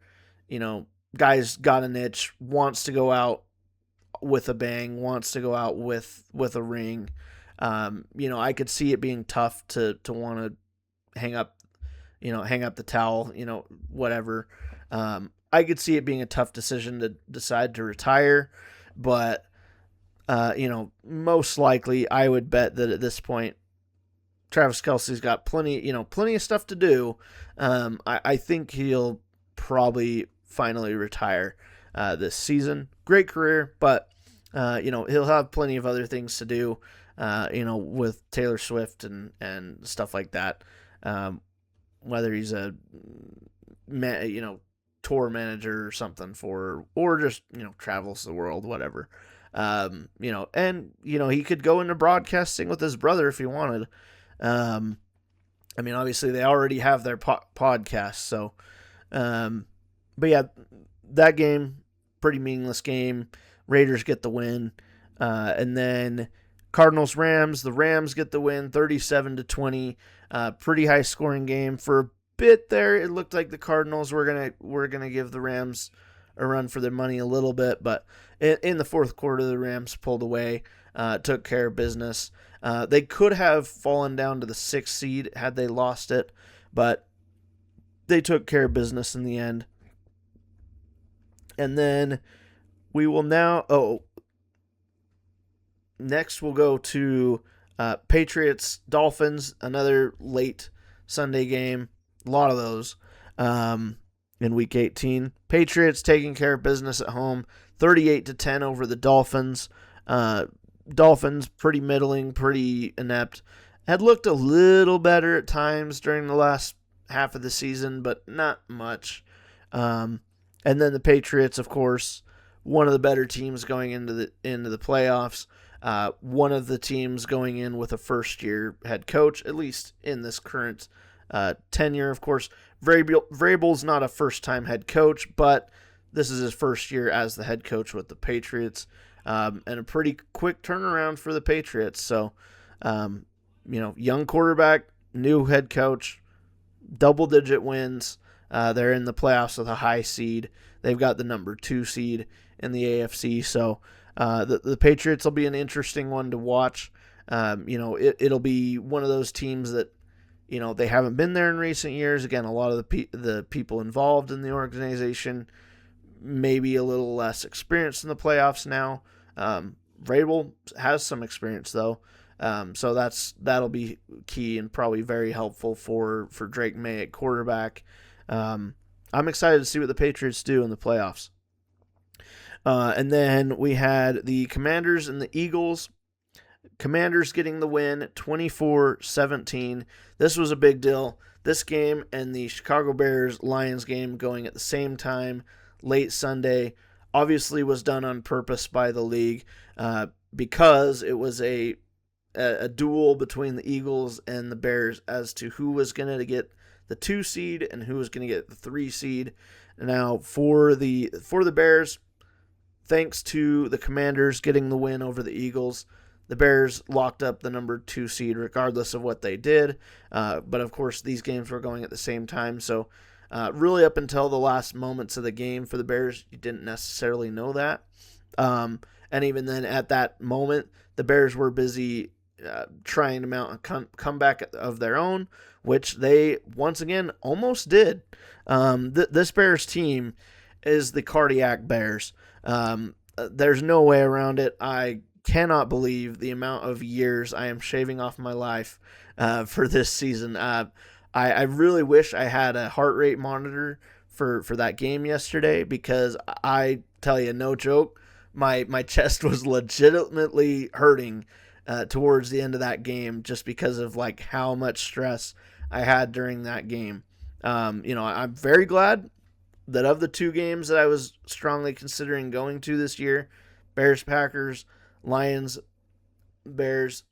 guy's got an itch, wants to go out with a bang, wants to go out with a ring. I could see it being tough to want to hang up the towel, whatever. I could see it being a tough decision to decide to retire, but most likely I would bet that at this point Travis Kelce's got plenty of stuff to do. I think he'll probably finally retire this season. Great career, but he'll have plenty of other things to do, with Taylor Swift and stuff like that. Whether he's a tour manager or something or just travels the world, whatever. And he could go into broadcasting with his brother if he wanted. Obviously they already have their podcast, so but yeah, that game, pretty meaningless game. Raiders get the win. And then Cardinals-Rams. The Rams get the win, 37-20. Pretty high scoring game. For a bit there, it looked like the Cardinals were gonna give the Rams a run for their money a little bit, but in the fourth quarter, the Rams pulled away, took care of business. They could have fallen down to the 6th seed had they lost it, but they took care of business in the end. And then we will next we'll go to Patriots-Dolphins, another late Sunday game. A lot of those in Week 18. Patriots taking care of business at home, 38-10 over the Dolphins. Dolphins, pretty middling, pretty inept. Had looked a little better at times during the last half of the season, but not much. And then the Patriots, of course, one of the better teams going into the playoffs. One of the teams going in with a first-year head coach, at least in this current tenure. Of course, Vrabel's not a first-time head coach, but this is his first year as the head coach with the Patriots, and a pretty quick turnaround for the Patriots. So, young quarterback, new head coach, double-digit wins. They're in the playoffs with a high seed. They've got the number 2 seed in the AFC, so the Patriots will be an interesting one to watch. It'll be one of those teams that, they haven't been there in recent years. Again, a lot of the people involved in the organization maybe a little less experienced in the playoffs now. Vrabel has some experience, though, so that'll be key and probably very helpful for Drake May at quarterback. I'm excited to see what the Patriots do in the playoffs. And then we had the Commanders and the Eagles. Commanders getting the win, 24-17. This was a big deal. This game and the Chicago Bears-Lions game going at the same time, late Sunday, obviously was done on purpose by the league because it was a duel between the Eagles and the Bears as to who was going to get the 2 seed and who was going to get the 3 seed. Now, for the Bears, thanks to the Commanders getting the win over the Eagles, the Bears locked up the number 2 seed regardless of what they did. But, of course, these games were going at the same time. So, really up until the last moments of the game for the Bears, you didn't necessarily know that. And even then, at that moment, the Bears were busy trying to mount a comeback of their own, which they, once again, almost did. This Bears team is the cardiac Bears. there's no way around it. I cannot believe the amount of years I am shaving off my life for this season. I really wish I had a heart rate monitor for that game yesterday, because I tell you, no joke, my chest was legitimately hurting towards the end of that game, just because of like how much stress I had during that game. I'm very glad that of the two games that I was strongly considering going to this year, Bears, Packers, Lions, Bears,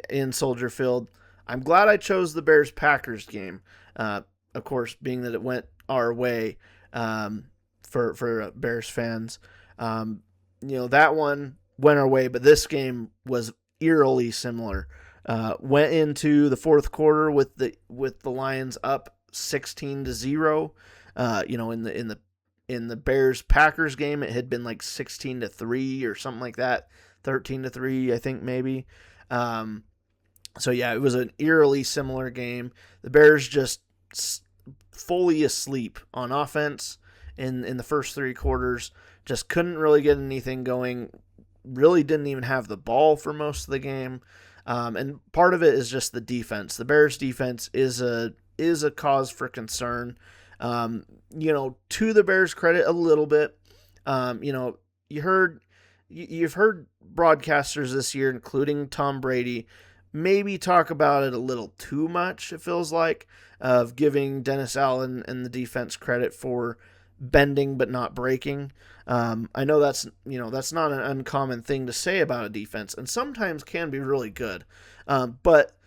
in Soldier Field, I'm glad I chose the Bears Packers game. Of course, being that it went our way, for Bears fans. That one went our way, but this game was eerily similar. Went into the fourth quarter with the Lions up 16-0. In the Bears Packers game, it had been like 16-3 or something like that, 13-3, I think maybe. So yeah, it was an eerily similar game. The Bears just fully asleep on offense in the first three quarters. Just couldn't really get anything going. Really didn't even have the ball for most of the game. And part of it is just the defense. The Bears defense is a cause for concern. To the Bears' credit a little bit, you've heard broadcasters this year, including Tom Brady, maybe talk about it a little too much, it feels like, of giving Dennis Allen and the defense credit for bending but not breaking. I know that's not an uncommon thing to say about a defense, and sometimes can be really good. But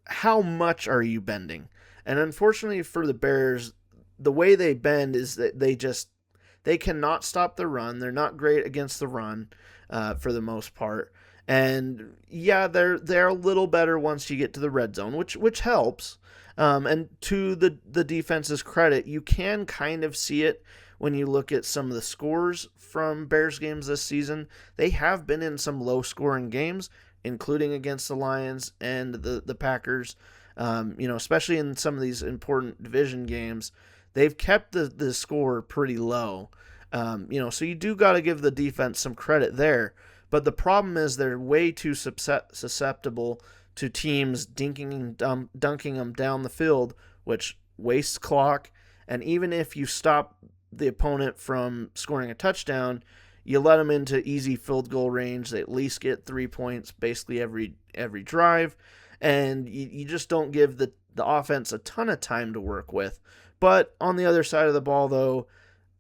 how much are you bending? And unfortunately for the Bears, the way they bend is that they cannot stop the run. They're not great against the run for the most part. And yeah, they're a little better once you get to the red zone, which helps. And to the defense's credit, you can kind of see it when you look at some of the scores from Bears games this season. They have been in some low-scoring games, including against the Lions and the Packers. Especially in some of these important division games, they've kept the score pretty low. So you do got to give the defense some credit there. But the problem is they're way too susceptible to teams dunking them down the field, which wastes clock. And even if you stop the opponent from scoring a touchdown, you let them into easy field goal range. They at least get 3 points basically every drive. And you just don't give the offense a ton of time to work with. But on the other side of the ball, though,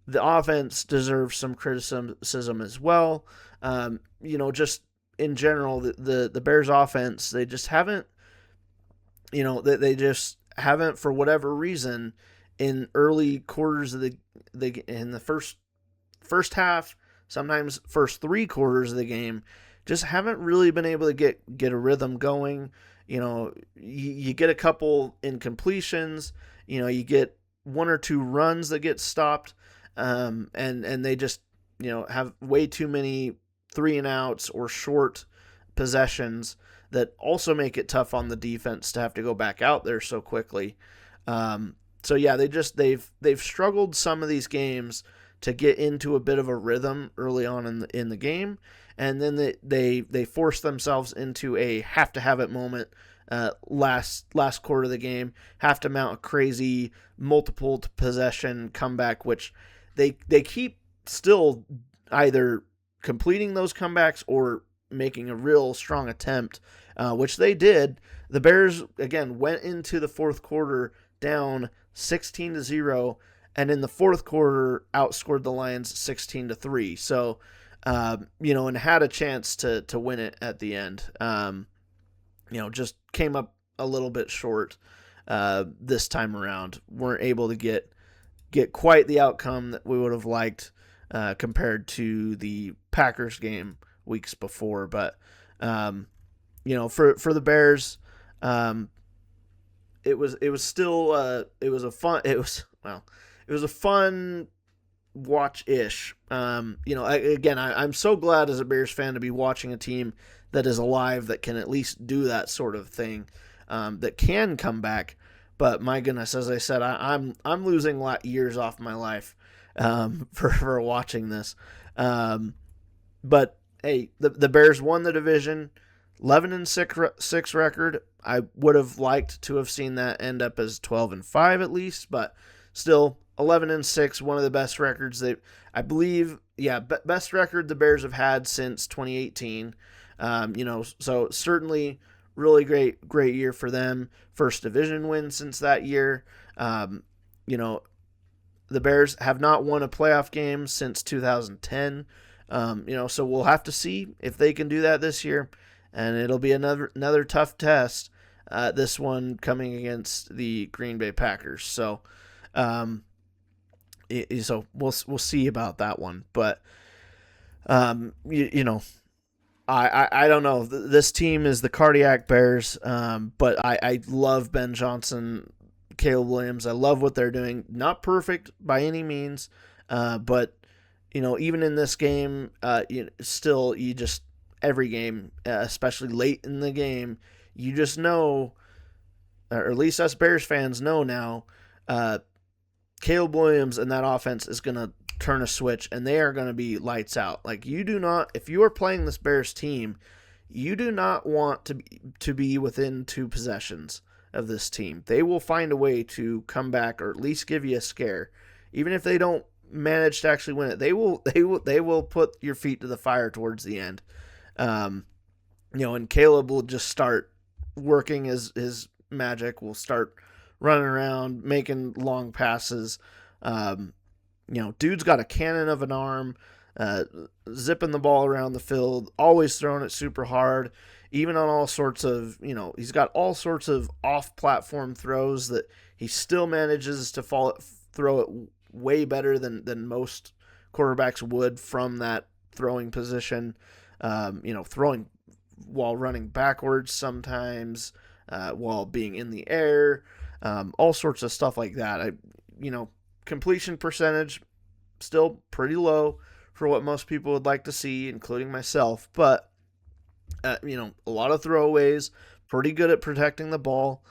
the offense deserves some criticism as well. Just in general, the Bears offense, they just haven't, they just haven't, for whatever reason, in early quarters of in the first half, sometimes first three quarters of the game, just haven't really been able to get a rhythm going. You get a couple incompletions, you get one or two runs that get stopped, and they just, have way too many 3-and-outs or short possessions that also make it tough on the defense to have to go back out there so quickly. So yeah, they've struggled some of these games to get into a bit of a rhythm early on in the game, and then they force themselves into a have to have it moment last quarter of the game, have to mount a crazy multiple possession comeback, which they keep still either completing those comebacks or making a real strong attempt, which they did. The Bears, again, went into the fourth quarter down 16-0, and in the fourth quarter outscored the Lions 16-3. So, and had a chance to win it at the end. Just came up a little bit short this time around. Weren't able to get quite the outcome that we would have liked compared to the Packers game weeks before. But for the Bears, it was still a fun watch-ish. I'm so glad as a Bears fan to be watching a team that is alive, that can at least do that sort of thing, that can come back. But my goodness, as I said, I'm losing years off my life for watching this. But hey, the Bears won the division, 11-6 record. I would have liked to have seen that end up as 12-5 at least, but still 11-6, one of the best records I believe. Yeah, best record the Bears have had since 2018. So certainly really great year for them. First division win since that year. The Bears have not won a playoff game since 2010. So we'll have to see if they can do that this year, and it'll be another tough test. This one coming against the Green Bay Packers. So, we'll see about that one. But I don't know. This team is the Cardiac Bears, but I love Ben Johnson, Caleb Williams. I love what they're doing. Not perfect by any means, but even in this game, still you just every game, especially late in the game, you just know, or at least us Bears fans know now, Caleb Williams and that offense is going to turn a switch, and they are going to be lights out. Like, you do not, if you are playing this Bears team, you do not want to be within 2 possessions of this team. They will find a way to come back or at least give you a scare, even if they don't manage to actually win it. They will put your feet to the fire towards the end. And Caleb will just start working his magic. Will start running around, making long passes. Dude's got a cannon of an arm, zipping the ball around the field, always throwing it super hard, even on all sorts of, he's got all sorts of off-platform throws that he still manages to throw it way better than most quarterbacks would from that throwing position. Throwing while running backwards sometimes, while being in the air, all sorts of stuff like that. Completion percentage still pretty low for what most people would like to see, including myself, but a lot of throwaways, pretty good at protecting the ball.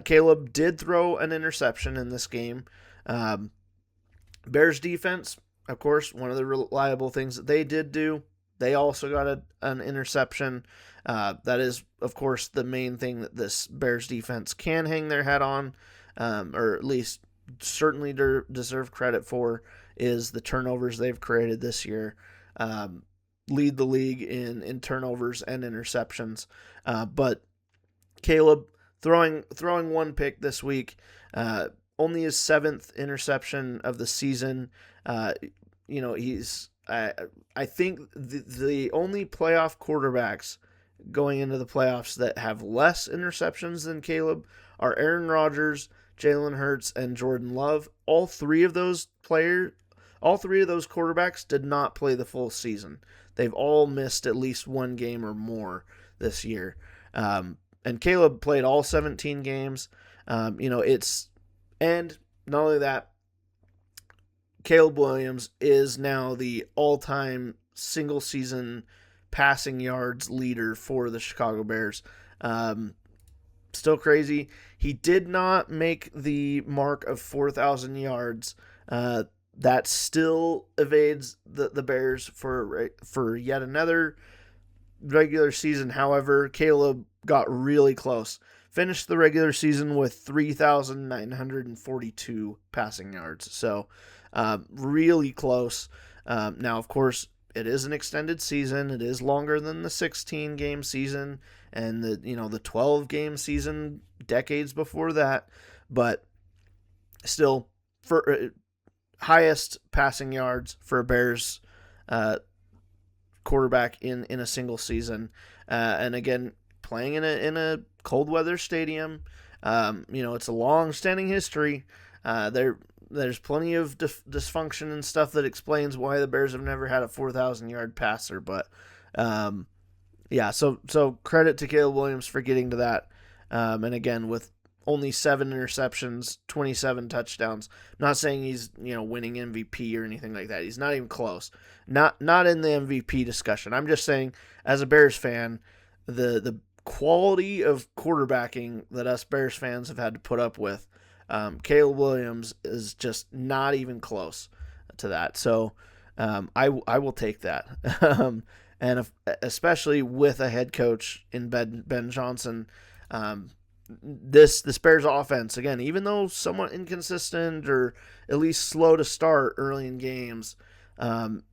Caleb did throw an interception in this game. Bears defense, of course, one of the reliable things that they did do, they also got an interception. That is, of course, the main thing that this Bears defense can hang their hat on, or at least certainly deserve credit for, is the turnovers they've created this year. Lead the league in turnovers and interceptions. But Caleb throwing one pick this week, only his 7th interception of the season. He's I think the only playoff quarterbacks going into the playoffs that have less interceptions than Caleb are Aaron Rodgers, Jalen Hurts, and Jordan Love. All three of those quarterbacks did not play the full season. They've all missed at least one game or more this year. And Caleb played all 17 games. And not only that, Caleb Williams is now the all-time single-season passing yards leader for the Chicago Bears. Still crazy. He did not make the mark of 4,000 yards. That still evades the Bears for yet another regular season. However, Caleb got really close. Finished the regular season with 3,942 passing yards. So, really close. Now, of course, it is an extended season. It is longer than the 16-game season and the 12-game season decades before that. But still, for highest passing yards for a Bears quarterback in a single season. And again, playing in a cold weather stadium. It's a long-standing history. There's plenty of dysfunction and stuff that explains why the Bears have never had a 4,000-yard passer. But, so credit to Caleb Williams for getting to that. And again, with only 7 interceptions, 27 touchdowns. I'm not saying he's, winning MVP or anything like that. He's not even close. Not in the MVP discussion. I'm just saying, as a Bears fan, the quality of quarterbacking that us Bears fans have had to put up with, Caleb Williams is just not even close to that. So, I will take that. Especially with a head coach in Ben Johnson, this Bears offense, again, even though somewhat inconsistent or at least slow to start early in games,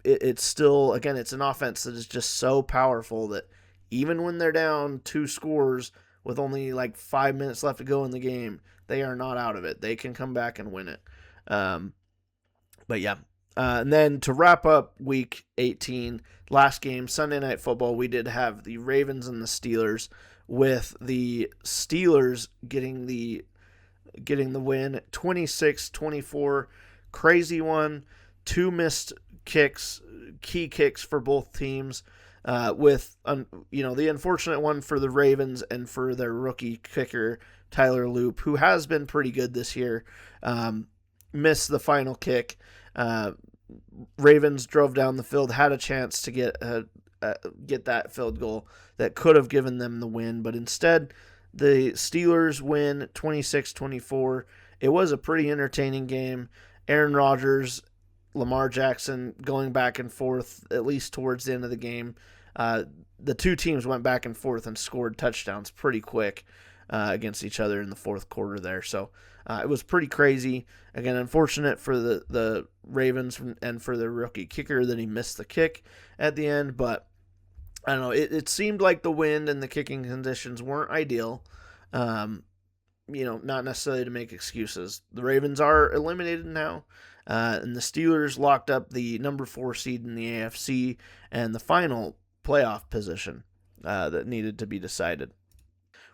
it's still, again, it's an offense that is just so powerful that even when they're down 2 scores with only like 5 minutes left to go in the game, they are not out of it. They can come back and win it. But yeah. And then to wrap up week 18, last game, Sunday Night Football, we did have the Ravens and the Steelers, with the Steelers getting the win, 26-24. Crazy one. 2 missed kicks, key kicks for both teams, with the unfortunate one for the Ravens and for their rookie kicker, Tyler Loop, who has been pretty good this year, missed the final kick. Ravens drove down the field, had a chance to get that field goal that could have given them the win, but instead the Steelers win 26-24. It was a pretty entertaining game. Aaron Rodgers, Lamar Jackson going back and forth, at least towards the end of the game. The two teams went back and forth and scored touchdowns pretty quick against each other in the fourth quarter there. So it was pretty crazy. Again, unfortunate for the Ravens and for the rookie kicker that he missed the kick at the end. But I don't know. It seemed like the wind and the kicking conditions weren't ideal. Not necessarily to make excuses. The Ravens are eliminated now. And the Steelers locked up the number 4 seed in the AFC and the final playoff position that needed to be decided.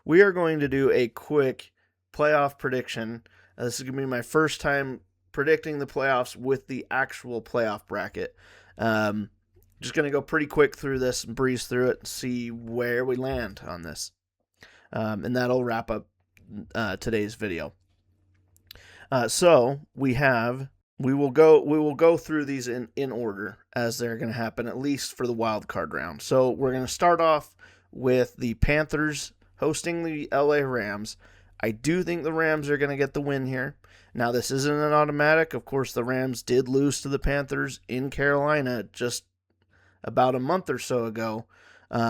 We are going to do a quick playoff prediction. This is going to be my first time predicting the playoffs with the actual playoff bracket. Just going to go pretty quick through this and breeze through it and see where we land on this. And that'll wrap up today's video. So we will go through these in order as they're going to happen, at least for the wild card round. So we're going to start off with the Panthers hosting the LA Rams. I do think the Rams are going to get the win here. Now, this isn't an automatic. Of course, the Rams did lose to the Panthers in Carolina just about a month or so ago.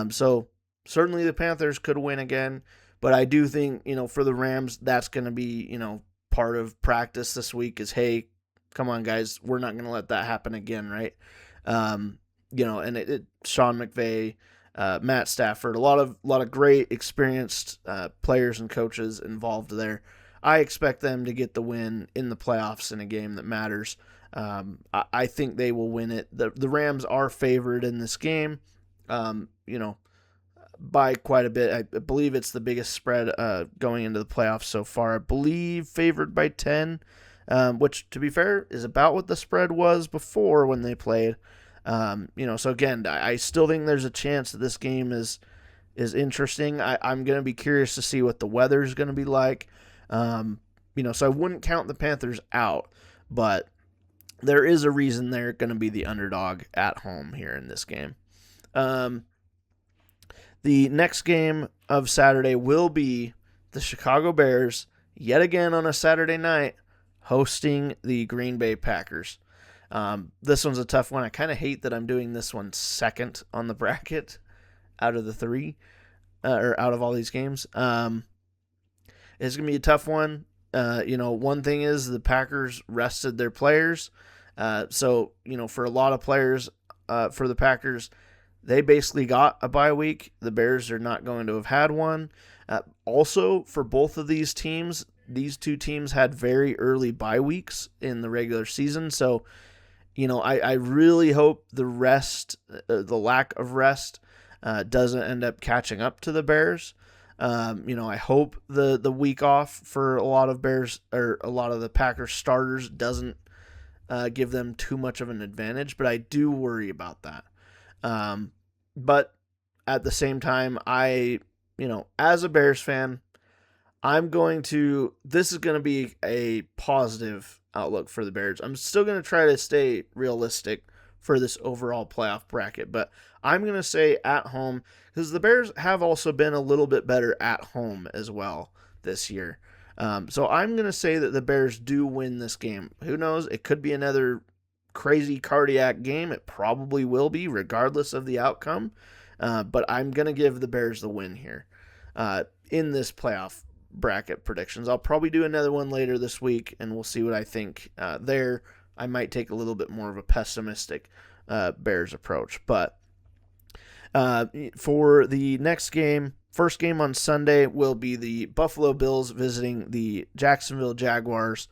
So certainly the Panthers could win again. But I do think, for the Rams, that's going to be, part of practice this week is, hey, come on, guys, we're not going to let that happen again, right? And Sean McVay, Matt Stafford, a lot of great experienced players and coaches involved there. I expect them to get the win in the playoffs in a game that matters. I think they will win it. The Rams are favored in this game, by quite a bit. I believe it's the biggest spread going into the playoffs so far. I believe favored by 10, which, to be fair, is about what the spread was before when they played. So again, I still think there's a chance that this game is interesting. I'm going to be curious to see what the weather is going to be like. So I wouldn't count the Panthers out, but there is a reason they're going to be the underdog at home here in this game. The next game of Saturday will be the Chicago Bears, yet again on a Saturday night, hosting the Green Bay Packers. This one's a tough one. I kind of hate that I'm doing this one second on the bracket out of the 3, or out of all these games. It's going to be a tough one. One thing is the Packers rested their players. So, for a lot of players, for the Packers, they basically got a bye week. The Bears are not going to have had one. Also, for both of these teams, these two teams had very early bye weeks in the regular season. So, I really hope the lack of rest, doesn't end up catching up to the Bears. I hope the week off for a lot of Bears or a lot of the Packers starters doesn't give them too much of an advantage, but I do worry about that. But at the same time, as a Bears fan, this is going to be a positive outlook for the Bears. I'm still going to try to stay realistic for this overall playoff bracket, but I'm going to say at home, because the Bears have also been a little bit better at home as well this year. So I'm going to say that the Bears do win this game. Who knows? It could be another crazy cardiac game. It probably will be, regardless of the outcome. But I'm going to give the Bears the win here in this playoff bracket predictions. I'll probably do another one later this week, and we'll see what I think there. I might take a little bit more of a pessimistic Bears approach. But for the next game, first game on Sunday will be the Buffalo Bills visiting the Jacksonville Jaguars.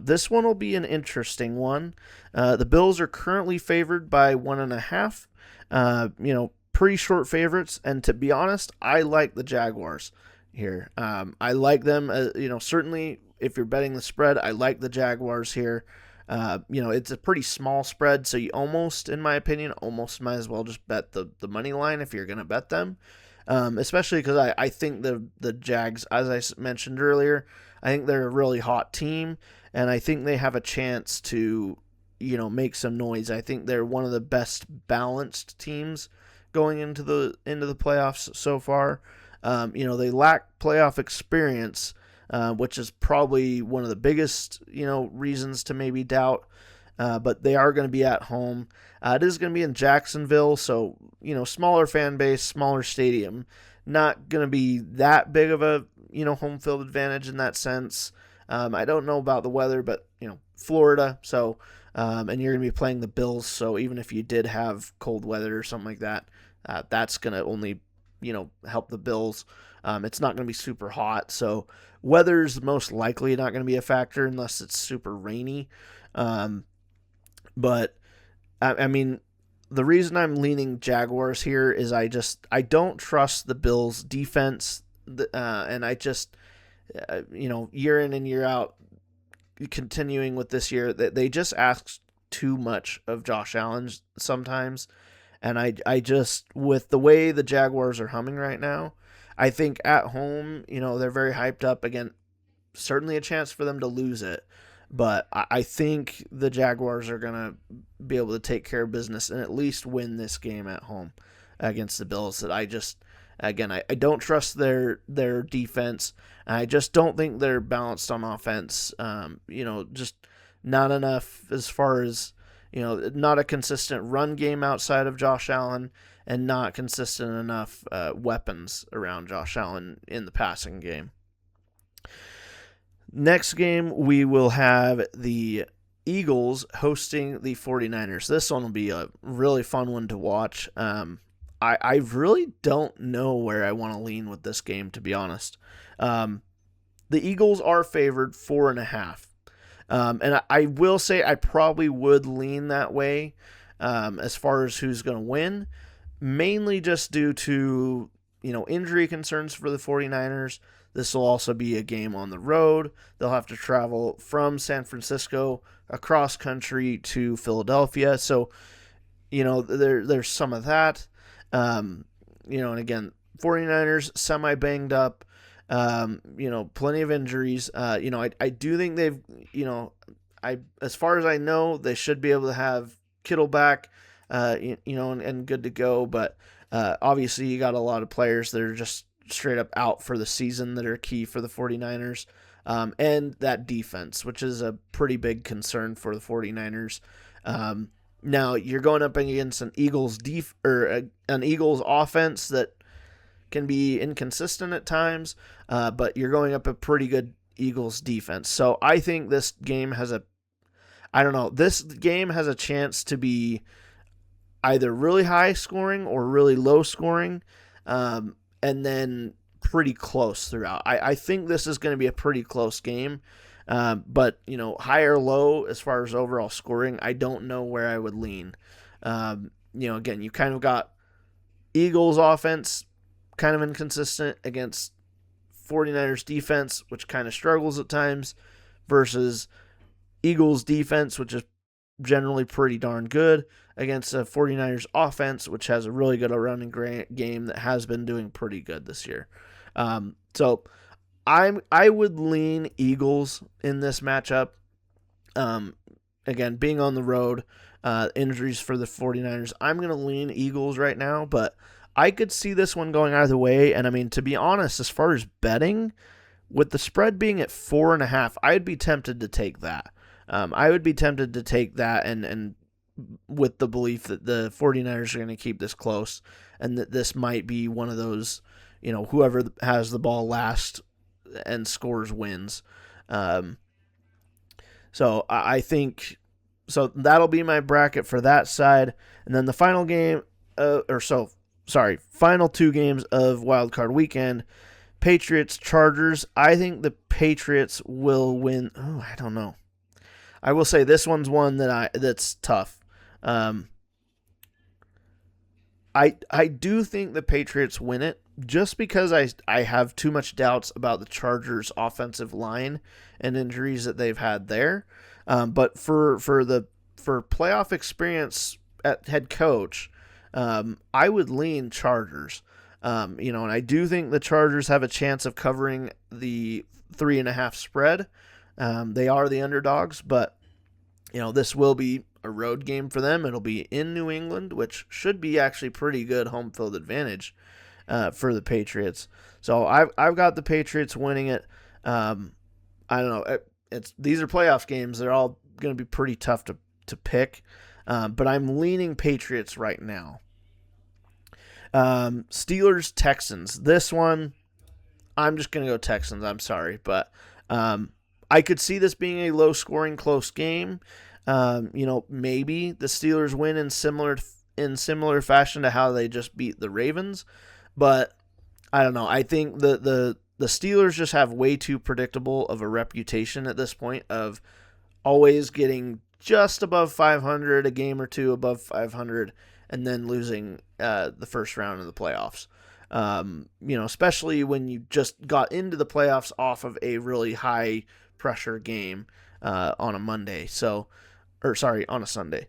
This one will be an interesting one. The Bills are currently favored by 1.5. Pretty short favorites, and to be honest, I like the Jaguars here. I like them. Certainly if you're betting the spread, I like the Jaguars here. It's a pretty small spread, so you almost, in my opinion, might as well just bet the money line if you're going to bet them. Especially because I think the Jags, as I mentioned earlier, I think they're a really hot team, and I think they have a chance to, make some noise. I think they're one of the best balanced teams going into the playoffs so far. They lack playoff experience, which is probably one of the biggest, reasons to maybe doubt. But they are going to be at home. It is going to be in Jacksonville, so, smaller fan base, smaller stadium. Not going to be that big of a, home field advantage in that sense. I don't know about the weather, but, Florida, so, and you're going to be playing the Bills, so even if you did have cold weather or something like that, that's going to only, help the Bills. It's not going to be super hot, so weather's most likely not going to be a factor unless it's super rainy. But I mean, the reason I'm leaning Jaguars here is I don't trust the Bills defense, and I just, year in and year out, continuing with this year, they just ask too much of Josh Allen sometimes. And I just, with the way the Jaguars are humming right now, I think at home, they're very hyped up. Again, certainly a chance for them to lose it. But I think the Jaguars are going to be able to take care of business and at least win this game at home against the Bills. That I don't trust their defense. And I just don't think they're balanced on offense. Just not enough as far as, not a consistent run game outside of Josh Allen and not consistent enough weapons around Josh Allen in the passing game. Next game, we will have the Eagles hosting the 49ers. This one will be a really fun one to watch. I really don't know where I want to lean with this game, to be honest. The Eagles are favored 4.5. And I will say I probably would lean that way as far as who's going to win, mainly just due to, injury concerns for the 49ers. This will also be a game on the road. They'll have to travel from San Francisco across country to Philadelphia. So, there's some of that. And again, 49ers semi-banged up. Plenty of injuries. I do think they've, as far as I know, they should be able to have Kittle back, and good to go. But obviously, you got a lot of players that are just straight up out for the season that are key for the 49ers. And that defense, which is a pretty big concern for the 49ers. Now, you're going up against an Eagles an Eagles offense that can be inconsistent at times, but you're going up a pretty good Eagles defense. So I think this game has a chance to be either really high scoring or really low scoring, and then pretty close throughout. I think this is going to be a pretty close game, but high or low as far as overall scoring, I don't know where I would lean. Again, you kind of got Eagles offense kind of inconsistent against 49ers defense, which kind of struggles at times, versus Eagles defense, which is generally pretty darn good, against a 49ers offense, which has a really good running game that has been doing pretty good this year. So I would lean Eagles in this matchup. Again, being on the road, injuries for the 49ers, I'm going to lean Eagles right now, but I could see this one going either way. And I mean, to be honest, as far as betting, with the spread being at 4.5, I'd be tempted to take that. I would be tempted to take that and with the belief that the 49ers are going to keep this close and that this might be one of those, whoever has the ball last and scores wins. So I think so that'll be my bracket for that side. And then the final game, final two games of Wild Card Weekend, Patriots, Chargers. I think the Patriots will win. Oh, I don't know. I will say this one's one that's tough. I do think the Patriots win it just because I have too much doubts about the Chargers' offensive line and injuries that they've had there. But for playoff experience at head coach, I would lean Chargers. And I do think the Chargers have a chance of covering the 3.5 spread. They are the underdogs, but this will be a road game for them. It'll be in New England, which should be actually pretty good home field advantage for the Patriots. So I've got the Patriots winning it. I don't know. These are playoff games. They're all going to be pretty tough to pick, but I'm leaning Patriots right now. Steelers, Texans. This one, I'm just going to go Texans. I'm sorry, but I could see this being a low-scoring, close game. Maybe the Steelers win in similar fashion to how they just beat the Ravens, but I don't know. I think the Steelers just have way too predictable of a reputation at this point of always getting just above 500, a game or two above 500, and then losing the first round of the playoffs. Especially when you just got into the playoffs off of a really high pressure game on a Monday. On a Sunday.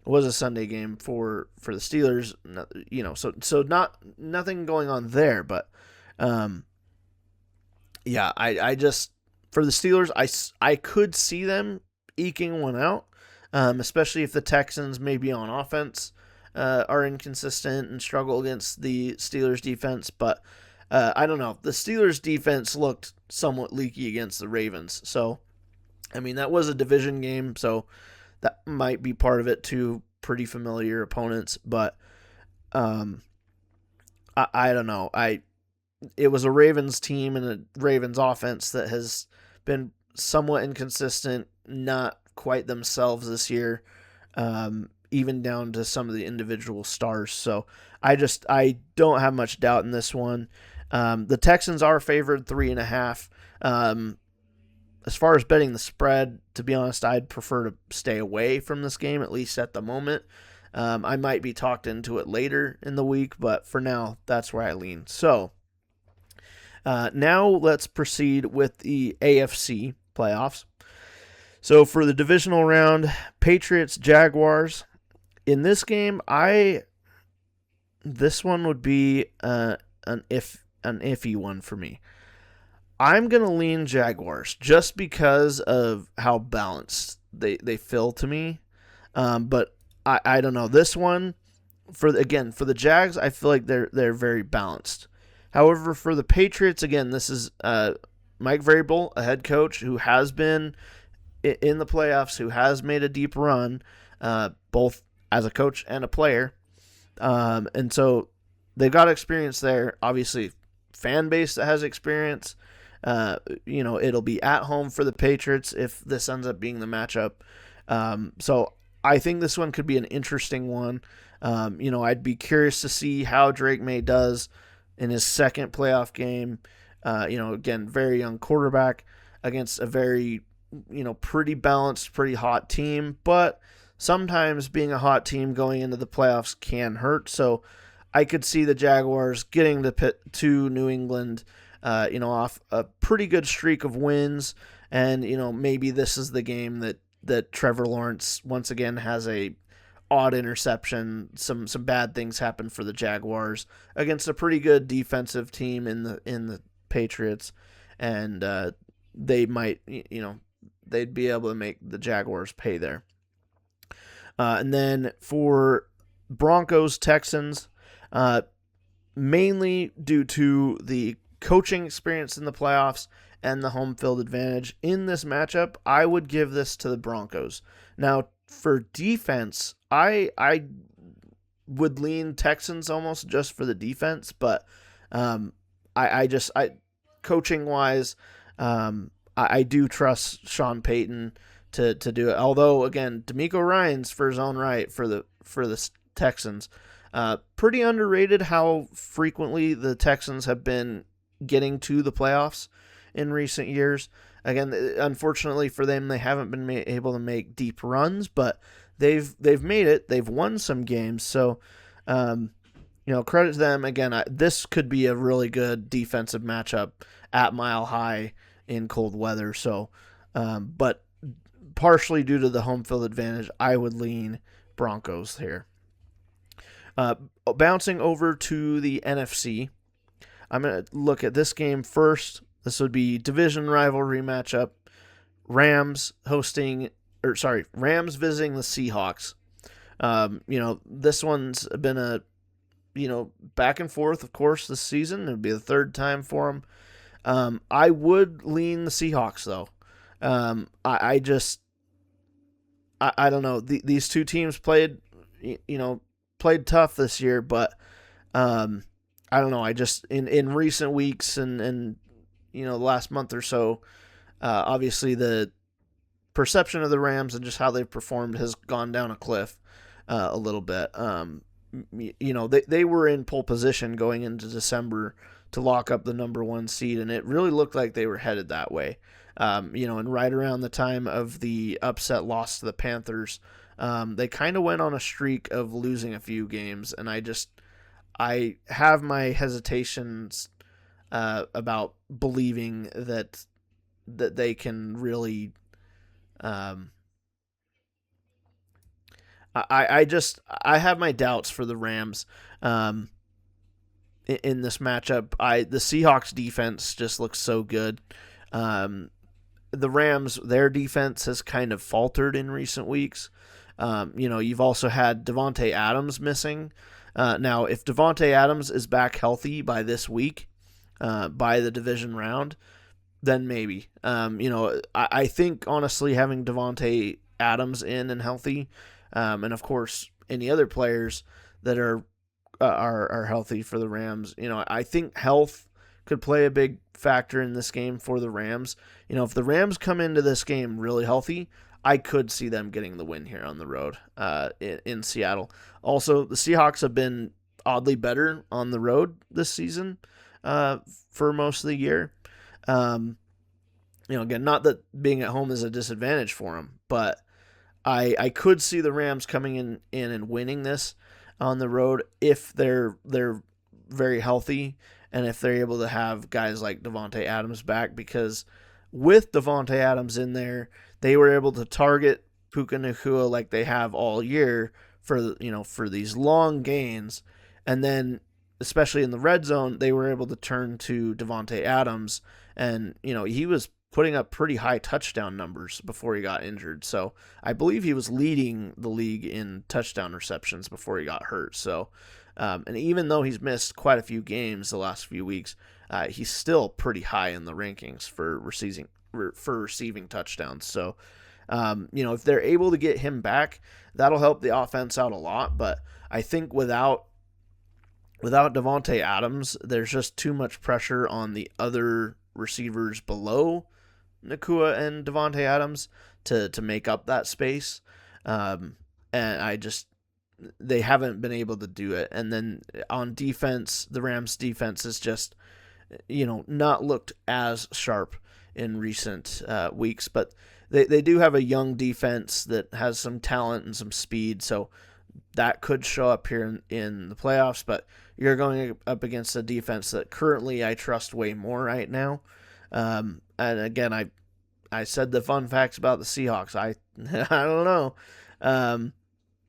It was a Sunday game for the Steelers, so nothing going on there, but I just for the Steelers, I could see them eking one out, especially if the Texans maybe on offense are inconsistent and struggle against the Steelers defense, but I don't know. The Steelers defense looked somewhat leaky against the Ravens, so that was a division game, so that might be part of it too. Pretty familiar opponents, but I don't know. It was a Ravens team and a Ravens offense that has been somewhat inconsistent, not quite themselves this year, even down to some of the individual stars. So I don't have much doubt in this one. The Texans are favored 3.5. As far as betting the spread, to be honest, I'd prefer to stay away from this game, at least at the moment. I might be talked into it later in the week, but for now, that's where I lean. So, now let's proceed with the AFC playoffs. So for the divisional round, Patriots, Jaguars. In this game, this one would be an iffy one for me. I'm going to lean Jaguars just because of how balanced they feel to me. But I don't know. This one, for the Jags, I feel like they're very balanced. However, for the Patriots, again, this is Mike Vrabel, a head coach who has been in the playoffs, who has made a deep run, both as a coach and a player. And so they've got experience there. Obviously, fan base that has experience. It'll be at home for the Patriots if this ends up being the matchup. So I think this one could be an interesting one. I'd be curious to see how Drake May does in his second playoff game. Again, very young quarterback against a very, pretty balanced, pretty hot team. But sometimes being a hot team going into the playoffs can hurt. So I could see the Jaguars getting to New England, off a pretty good streak of wins. And, maybe this is the game that Trevor Lawrence once again has a odd interception. Some bad things happen for the Jaguars against a pretty good defensive team in the Patriots. And they might, they'd be able to make the Jaguars pay there. And then for Broncos, Texans, mainly due to the coaching experience in the playoffs and the home field advantage in this matchup, I would give this to the Broncos. Now, for defense, I would lean Texans almost just for the defense, but I coaching wise, I do trust Sean Payton to do it. Although again, D'Amico Ryans for his own right for the Texans, pretty underrated how frequently the Texans have been getting to the playoffs in recent years. Again, unfortunately for them, they haven't been able to make deep runs, but they've made it. They've won some games, so credit to them. Again, this could be a really good defensive matchup at Mile High in cold weather. So, but partially due to the home field advantage, I would lean Broncos here. Bouncing over to the NFC, I'm going to look at this game first. This would be division rivalry matchup. Rams visiting the Seahawks. This one's been a back and forth, of course, this season. It would be the third time for them. I would lean the Seahawks, though. I don't know. These two teams played tough this year, but I don't know. I just in recent weeks and the last month or so, obviously the perception of the Rams and just how they've performed has gone down a cliff a little bit. They were in pole position going into December to lock up the number 1 seed, and it really looked like they were headed that way. And right around the time of the upset loss to the Panthers, they kind of went on a streak of losing a few games, and I have my hesitations about believing that they can really. I have my doubts for the Rams in this matchup. The Seahawks defense just looks so good. The Rams, their defense has kind of faltered in recent weeks. You've also had Davante Adams missing. Now, if Davante Adams is back healthy by this week, by the division round, then maybe. I think, honestly, having Davante Adams in and healthy, and of course any other players that are healthy for the Rams, I think health could play a big factor in this game for the Rams. If the Rams come into this game really healthy, I could see them getting the win here on the road in Seattle. Also, the Seahawks have been oddly better on the road this season for most of the year. Again, not that being at home is a disadvantage for them, but I could see the Rams coming in and winning this on the road if they're very healthy and if they're able to have guys like Davante Adams back, because with Davante Adams in there, they were able to target Puka Nacua like they have all year for these long gains, and then especially in the red zone, they were able to turn to Davante Adams, and he was putting up pretty high touchdown numbers before he got injured. So I believe he was leading the league in touchdown receptions before he got hurt. So, and even though he's missed quite a few games the last few weeks, he's still pretty high in the rankings for receiving touchdowns. So, if they're able to get him back, that'll help the offense out a lot. But I think without Davante Adams, there's just too much pressure on the other receivers below Nacua and Davante Adams to make up that space. And they haven't been able to do it. And then on defense, the Rams defense is just, not looked as sharp in recent weeks, but they do have a young defense that has some talent and some speed. So that could show up here in the playoffs, but you're going up against a defense that currently I trust way more right now. And again, I said the fun facts about the Seahawks. I don't know.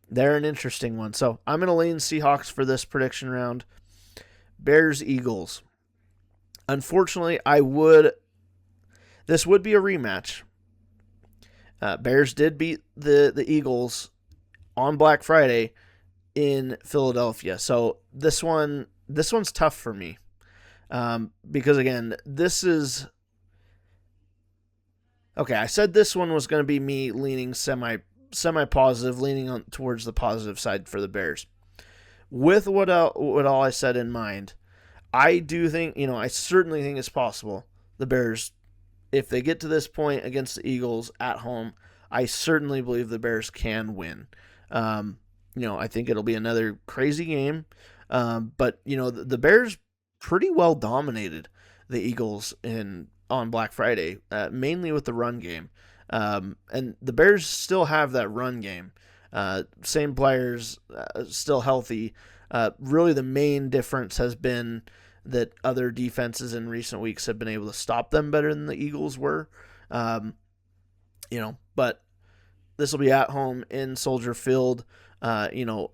They're an interesting one. So I'm going to lean Seahawks for this prediction round. Bears-Eagles. Unfortunately, this would be a rematch. Bears did beat the Eagles on Black Friday in Philadelphia. So this one's tough for me. Because again, this is okay. I said this one was going to be me leaning semi positive, leaning on towards the positive side for the Bears. With what all I said in mind, I do think, I certainly think it's possible the Bears, if they get to this point against the Eagles at home, I certainly believe the Bears can win. I think it'll be another crazy game. But the Bears pretty well dominated the Eagles on Black Friday, mainly with the run game. And the Bears still have that run game. Same players, still healthy. Really, the main difference has been that other defenses in recent weeks have been able to stop them better than the Eagles were. But this will be at home in Soldier Field. Can you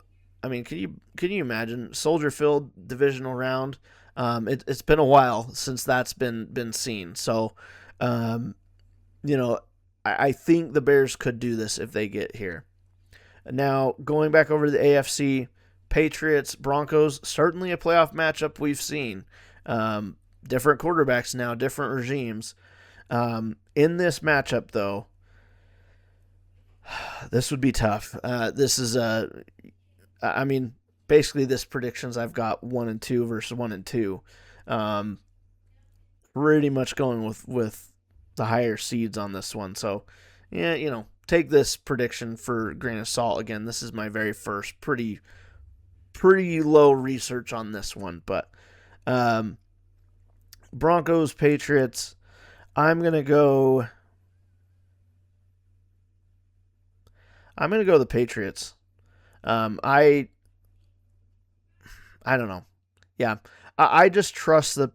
imagine Soldier Field divisional round? It's been a while since that's been seen. So, I think the Bears could do this if they get here. Now, going back over to the AFC, Patriots, Broncos, certainly a playoff matchup we've seen. Different quarterbacks now, different regimes. In this matchup, though, this would be tough. Basically this predictions I've got 1-2 versus 1-2. Pretty much going with the higher seeds on this one. So, yeah, take this prediction for a grain of salt. Again, this is my very first pretty low research on this one, but Broncos, Patriots, I'm going to go the Patriots. I don't know. Yeah. I just trust the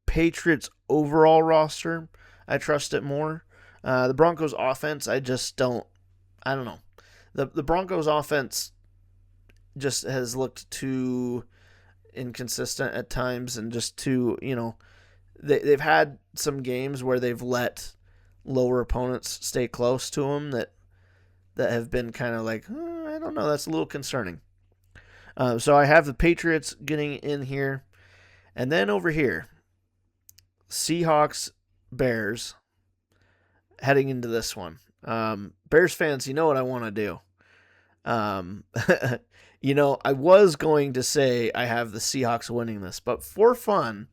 Patriots overall roster. I trust it more. The Broncos offense, I don't know. The Broncos offense just has looked too inconsistent at times, and just too, they've had some games where they've let lower opponents stay close to them that have been kind of like, I don't know, that's a little concerning. So I have the Patriots getting in here. And then over here, Seahawks, Bears, heading into this one. Bears fans, you know what I want to do. I was going to say I have the Seahawks winning this, but for fun,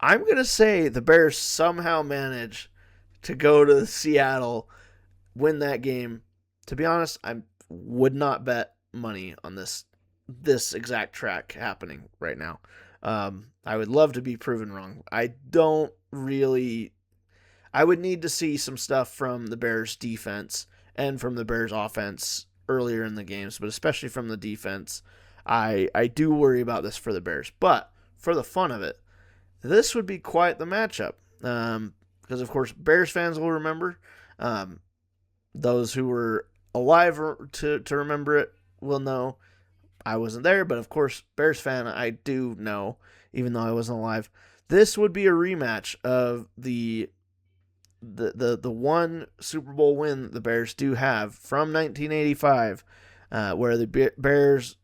I'm going to say the Bears somehow manage to go to Seattle, win that game. To be honest, I would not bet money on this exact track happening right now. I would love to be proven wrong. I would need to see some stuff from the Bears defense and from the Bears offense earlier in the games, but especially from the defense. I do worry about this for the Bears, but for the fun of it, this would be quite the matchup. Because of course, Bears fans will remember. Those who were alive to remember it will know. I wasn't there, but of course, Bears fan, I do know, even though I wasn't alive. This would be a rematch of the one Super Bowl win the Bears do have from 1985, where the Bears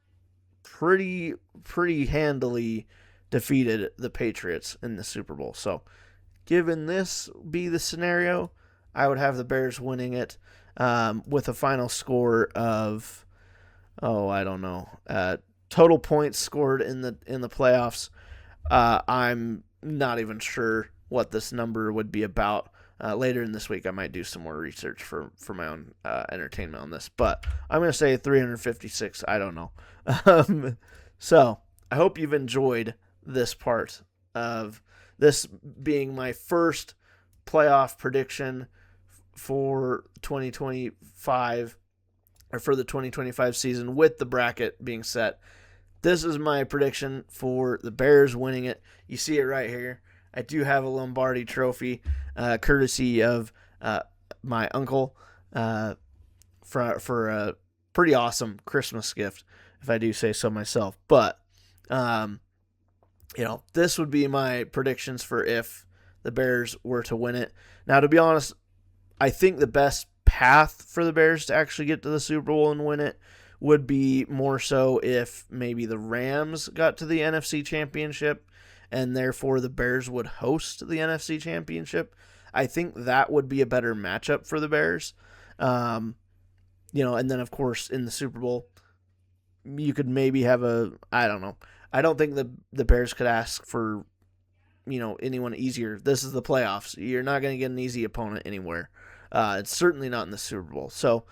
pretty handily defeated the Patriots in the Super Bowl. So, given this be the scenario, I would have the Bears winning it with a final score of, I don't know, total points scored in the playoffs. I'm not even sure what this number would be about. Later in this week, I might do some more research for my own entertainment on this. But I'm going to say 356. I don't know. So I hope you've enjoyed this part of this being my first playoff prediction for 2025, or for the 2025 season, with the bracket being set. This is my prediction for the Bears winning it. You see it right here. I do have a Lombardi trophy, courtesy of my uncle, for a pretty awesome Christmas gift, if I do say so myself. But, this would be my predictions for if the Bears were to win it. Now, to be honest, I think the best path for the Bears to actually get to the Super Bowl and win it would be more so if maybe the Rams got to the NFC Championship and therefore the Bears would host the NFC Championship, I think that would be a better matchup for the Bears. And then, of course, in the Super Bowl, you could maybe have I don't know. I don't think the Bears could ask for, anyone easier. This is the playoffs. You're not going to get an easy opponent anywhere. It's certainly not in the Super Bowl. So,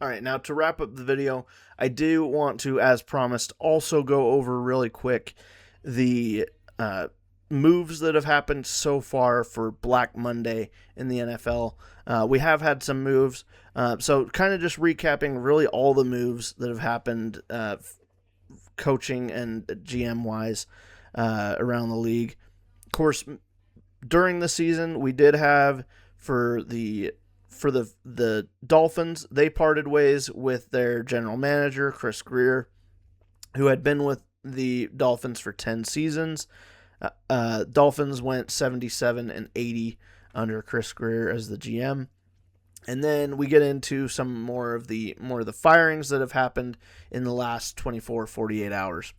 all right, now to wrap up the video, I do want to, as promised, also go over really quick the moves that have happened so far for Black Monday in the NFL. We have had some moves, so kind of just recapping really all the moves that have happened coaching and GM-wise around the league. Of course, during the season, we did have for the Dolphins, they parted ways with their general manager, Chris Greer, who had been with the Dolphins for 10 seasons. Dolphins went 77-80 under Chris Greer as the GM. And then we get into some more of the firings that have happened in the last 48 hours.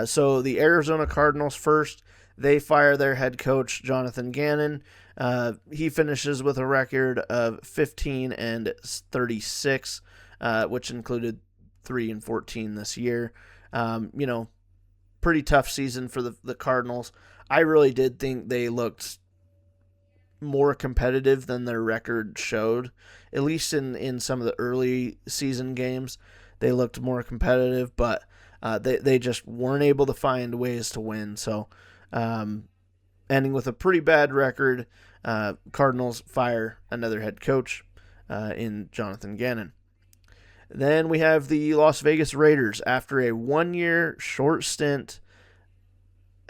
So the Arizona Cardinals first, they fire their head coach, Jonathan Gannon. He finishes with a record of 15-36, which included 3-14 this year. Pretty tough season for the Cardinals. I really did think they looked more competitive than their record showed. At least in some of the early season games, they looked more competitive, but they just weren't able to find ways to win. So, ending with a pretty bad record, Cardinals fire another head coach in Jonathan Gannon. Then we have the Las Vegas Raiders. After a 1-year short stint,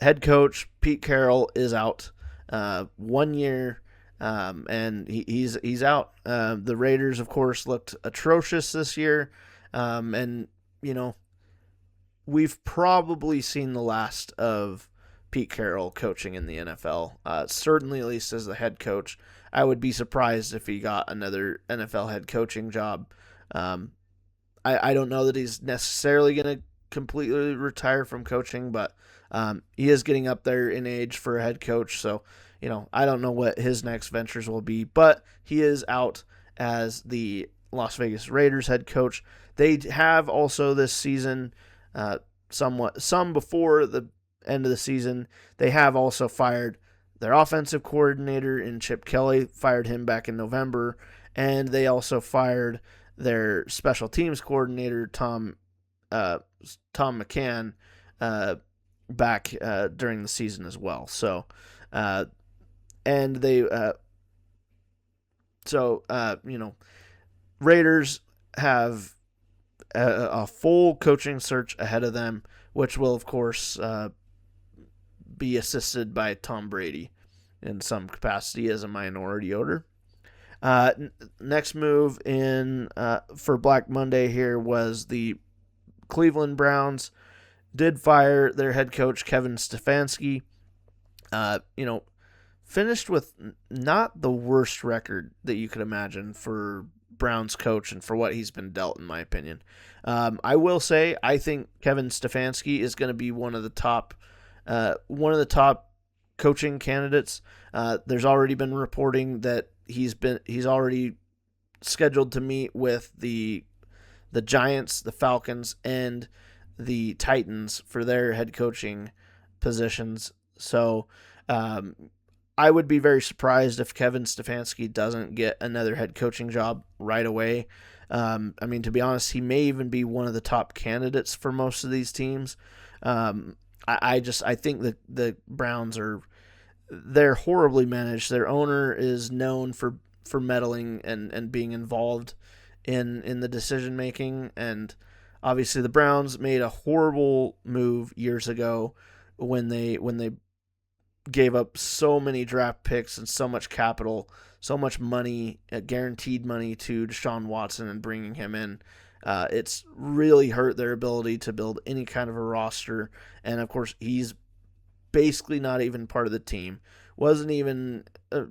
head coach Pete Carroll is out. 1 year, and he's out. The Raiders, of course, looked atrocious this year, and we've probably seen the last of Pete Carroll coaching in the NFL. Certainly, at least as the head coach. I would be surprised if he got another NFL head coaching job. I don't know that he's necessarily going to completely retire from coaching, but he is getting up there in age for a head coach. So, I don't know what his next ventures will be, but he is out as the Las Vegas Raiders head coach. They have also this season, some before the end of the season, they have also fired their offensive coordinator in Chip Kelly, fired him back in November, and they also fired their special teams coordinator, Tom McCann, back during the season as well. So, Raiders have a full coaching search ahead of them, which will, of course, be assisted by Tom Brady in some capacity as a minority owner. Next move in for Black Monday here was the Cleveland Browns did fire their head coach, Kevin Stefanski. Finished with not the worst record that you could imagine for Browns coach and for what he's been dealt, in my opinion. I will say I think Kevin Stefanski is going to be one of the top coaching candidates. There's already been reporting that he's already scheduled to meet with the Giants, the Falcons, and the Titans for their head coaching positions. So I would be very surprised if Kevin Stefanski doesn't get another head coaching job right away. To be honest, he may even be one of the top candidates for most of these teams. I think that the Browns they're horribly managed. Their owner is known for meddling and being involved in the decision making, and obviously the Browns made a horrible move years ago when they gave up so many draft picks and so much capital, so much money, guaranteed money to Deshaun Watson and bringing him in. It's really hurt their ability to build any kind of a roster, and of course he's basically not even part of the team. Wasn't even a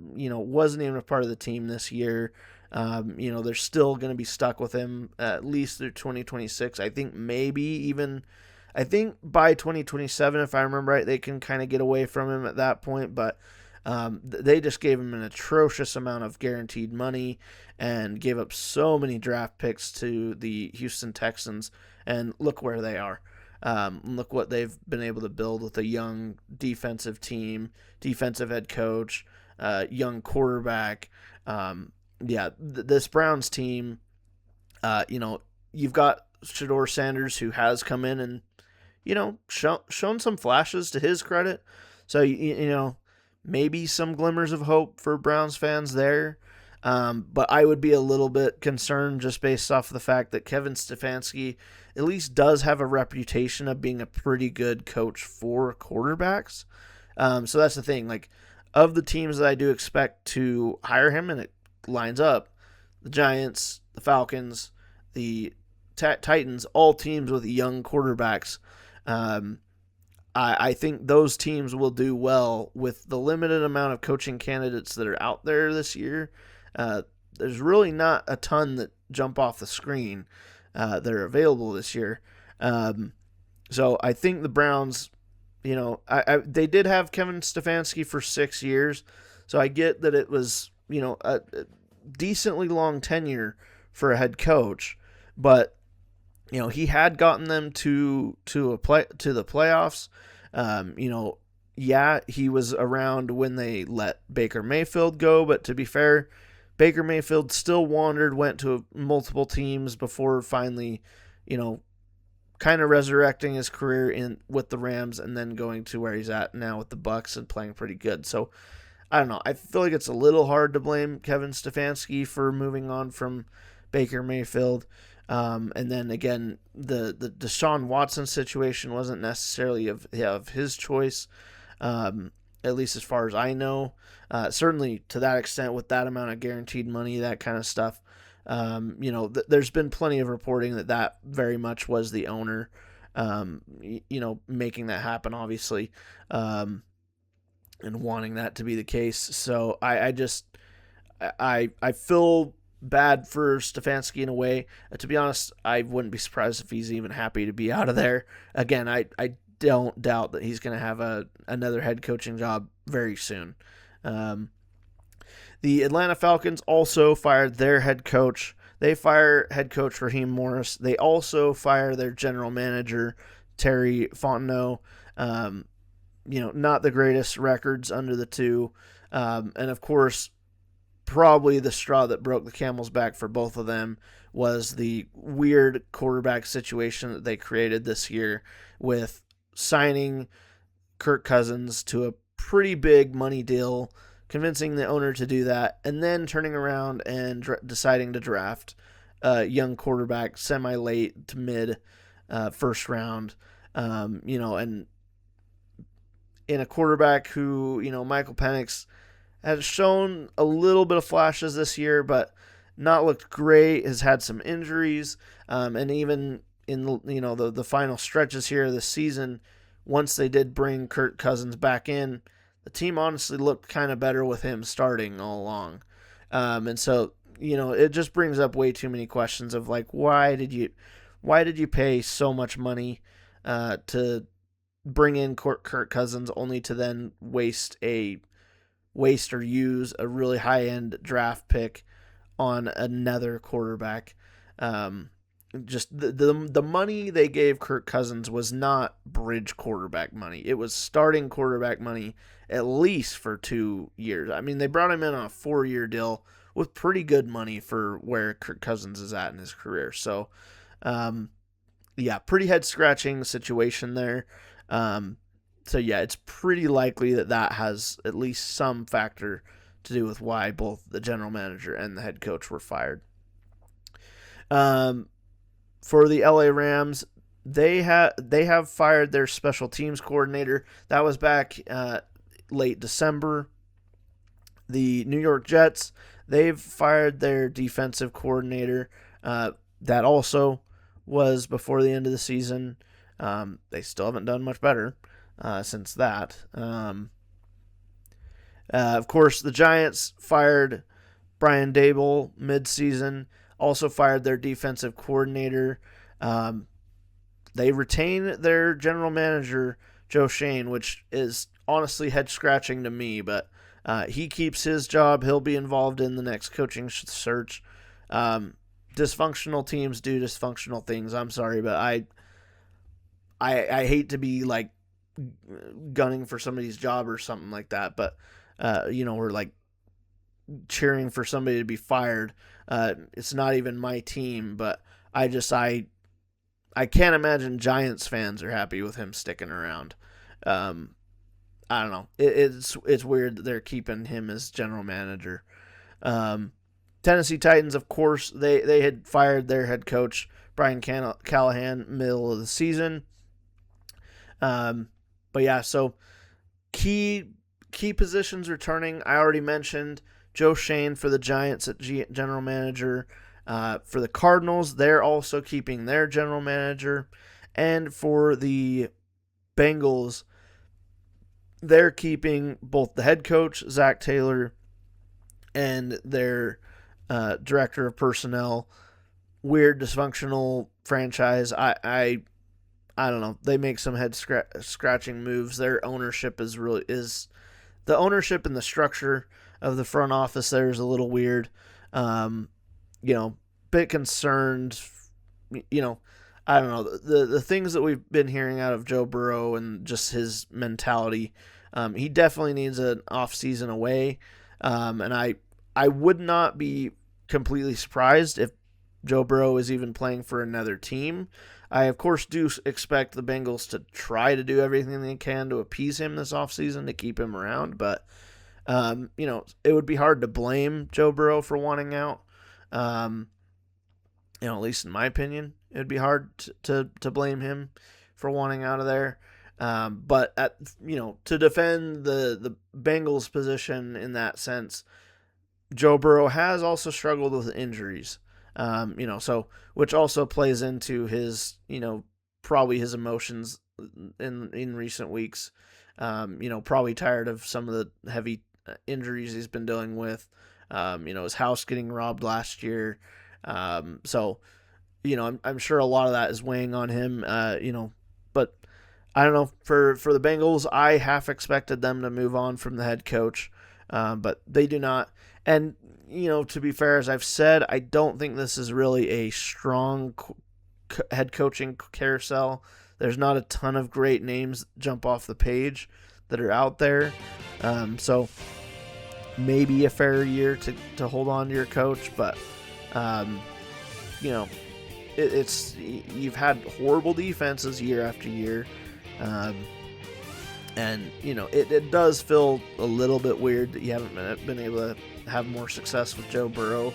part of the team this year. They're still going to be stuck with him at least through 2026. I think maybe even I think by 2027, if I remember right, they can kind of get away from him at that point, but they just gave him an atrocious amount of guaranteed money and gave up so many draft picks to the Houston Texans, and look where they are. Look what they've been able to build with a young defensive team, defensive head coach, young quarterback. This Browns team, you've got Shedeur Sanders, who has come in and, shown some flashes to his credit. So, maybe some glimmers of hope for Browns fans there. But I would be a little bit concerned just based off of the fact that Kevin Stefanski at least does have a reputation of being a pretty good coach for quarterbacks. So that's the thing. Like, of the teams that I do expect to hire him, and it lines up, the Giants, the Falcons, the Titans, all teams with young quarterbacks. I think those teams will do well with the limited amount of coaching candidates that are out there this year. There's really not a ton that jump off the screen that are available this year. So I think the Browns, they did have Kevin Stefanski for 6 years, so I get that it was, a decently long tenure for a head coach, but he had gotten them to the playoffs. He was around when they let Baker Mayfield go, but to be fair, Baker Mayfield still wandered, went to multiple teams before finally, kind of resurrecting his career with the Rams and then going to where he's at now with the Bucs and playing pretty good. So I don't know. I feel like it's a little hard to blame Kevin Stefanski for moving on from Baker Mayfield. And then again, the Deshaun Watson situation wasn't necessarily of his choice, at least as far as I know. Certainly to that extent, with that amount of guaranteed money, that kind of stuff. There's been plenty of reporting that very much was the owner, making that happen, obviously, and wanting that to be the case. So I feel bad for Stefanski in a way. To be honest, I wouldn't be surprised if he's even happy to be out of there. Again, I don't doubt that he's going to have another head coaching job very soon. The Atlanta Falcons also fired their head coach. They fire head coach Raheem Morris. They also fire their general manager, Terry Fontenot. Not the greatest records under the two. And of course, probably the straw that broke the camel's back for both of them was the weird quarterback situation that they created this year with signing Kirk Cousins to a pretty big money deal, convincing the owner to do that, and then turning around and deciding to draft a young quarterback semi-late to mid first round, and in a quarterback who, Michael Penix has shown a little bit of flashes this year, but not looked great, has had some injuries, and even in the final stretches here this season, once they did bring Kirk Cousins back in, the team honestly looked kind of better with him starting all along. And so, it just brings up way too many questions of like, why did you pay so much money to bring in Kirk Cousins only to then waste or use a really high-end draft pick on another quarterback. Just the money they gave Kirk Cousins was not bridge quarterback money. It was starting quarterback money at least for 2 years. I mean, they brought him in on a 4-year deal with pretty good money for where Kirk Cousins is at in his career. So, pretty head-scratching situation there. It's pretty likely that has at least some factor to do with why both the general manager and the head coach were fired. For the LA Rams, they have fired their special teams coordinator. That was back late December. The New York Jets, they've fired their defensive coordinator. That also was before the end of the season. They still haven't done much better since that. Of course, the Giants fired Brian Daboll mid-season, also fired their defensive coordinator. They retain their general manager, Joe Shane, which is honestly head-scratching to me, but he keeps his job. He'll be involved in the next coaching search. Dysfunctional teams do dysfunctional things. I'm sorry, but I hate to be like gunning for somebody's job or something like that, but we're like cheering for somebody to be fired. It's not even my team, but I can't imagine Giants fans are happy with him sticking around. I don't know. It's weird that they're keeping him as general manager. Tennessee Titans, of course, they had fired their head coach, Brian Callahan, middle of the season. But yeah, so key positions returning. I already mentioned Joe Shane for the Giants at general manager. For the Cardinals, they're also keeping their general manager. And for the Bengals, they're keeping both the head coach, Zach Taylor, and their director of personnel. Weird, dysfunctional franchise. I don't know. They make some head scratching moves. Their ownership is the ownership and the structure of the front office there is a little weird. Bit concerned. I don't know. The things that we've been hearing out of Joe Burrow and just his mentality. He definitely needs an off season away. And I would not be completely surprised if Joe Burrow is even playing for another team. I, of course, do expect the Bengals to try to do everything they can to appease him this offseason to keep him around. But, it would be hard to blame Joe Burrow for wanting out. At least in my opinion, it would be hard to blame him for wanting out of there. But, to defend the Bengals' position in that sense, Joe Burrow has also struggled with injuries. Which also plays into his, probably his emotions in recent weeks. Probably tired of some of the heavy injuries he's been dealing with. His house getting robbed last year. I'm sure a lot of that is weighing on him. But I don't know. For the Bengals, I half expected them to move on from the head coach, but they do not. And to be fair, as I've said, I don't think this is really a strong head coaching carousel. There's not a ton of great names that jump off the page that are out there. So maybe a fair year to hold on to your coach, but it's you've had horrible defenses year after year. And it does feel a little bit weird that you haven't been able to have more success with Joe Burrow,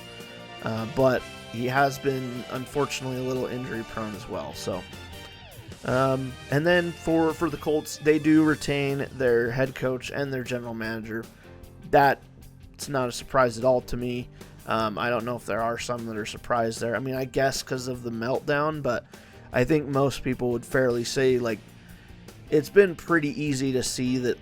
but he has been unfortunately a little injury prone as well. So, and then for the Colts, they do retain their head coach and their general manager. That's not a surprise at all to me. I don't know if there are some that are surprised there. I mean, I guess because of the meltdown, but I think most people would fairly say it's been pretty easy to see that,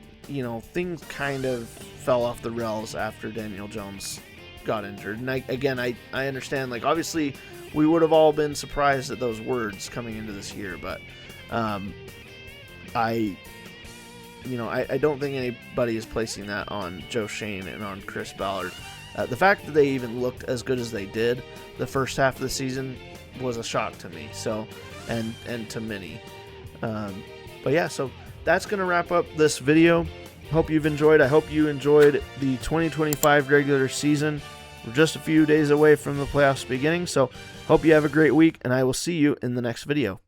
things kind of fell off the rails after Daniel Jones got injured. And I understand, obviously we would have all been surprised at those words coming into this year, but I don't think anybody is placing that on Joe Shane and on Chris Ballard. The fact that they even looked as good as they did the first half of the season was a shock to me. So, and to many. But yeah, so that's going to wrap up this video. Hope you've enjoyed. I hope you enjoyed the 2025 regular season. We're just a few days away from the playoffs beginning, so hope you have a great week, and I will see you in the next video.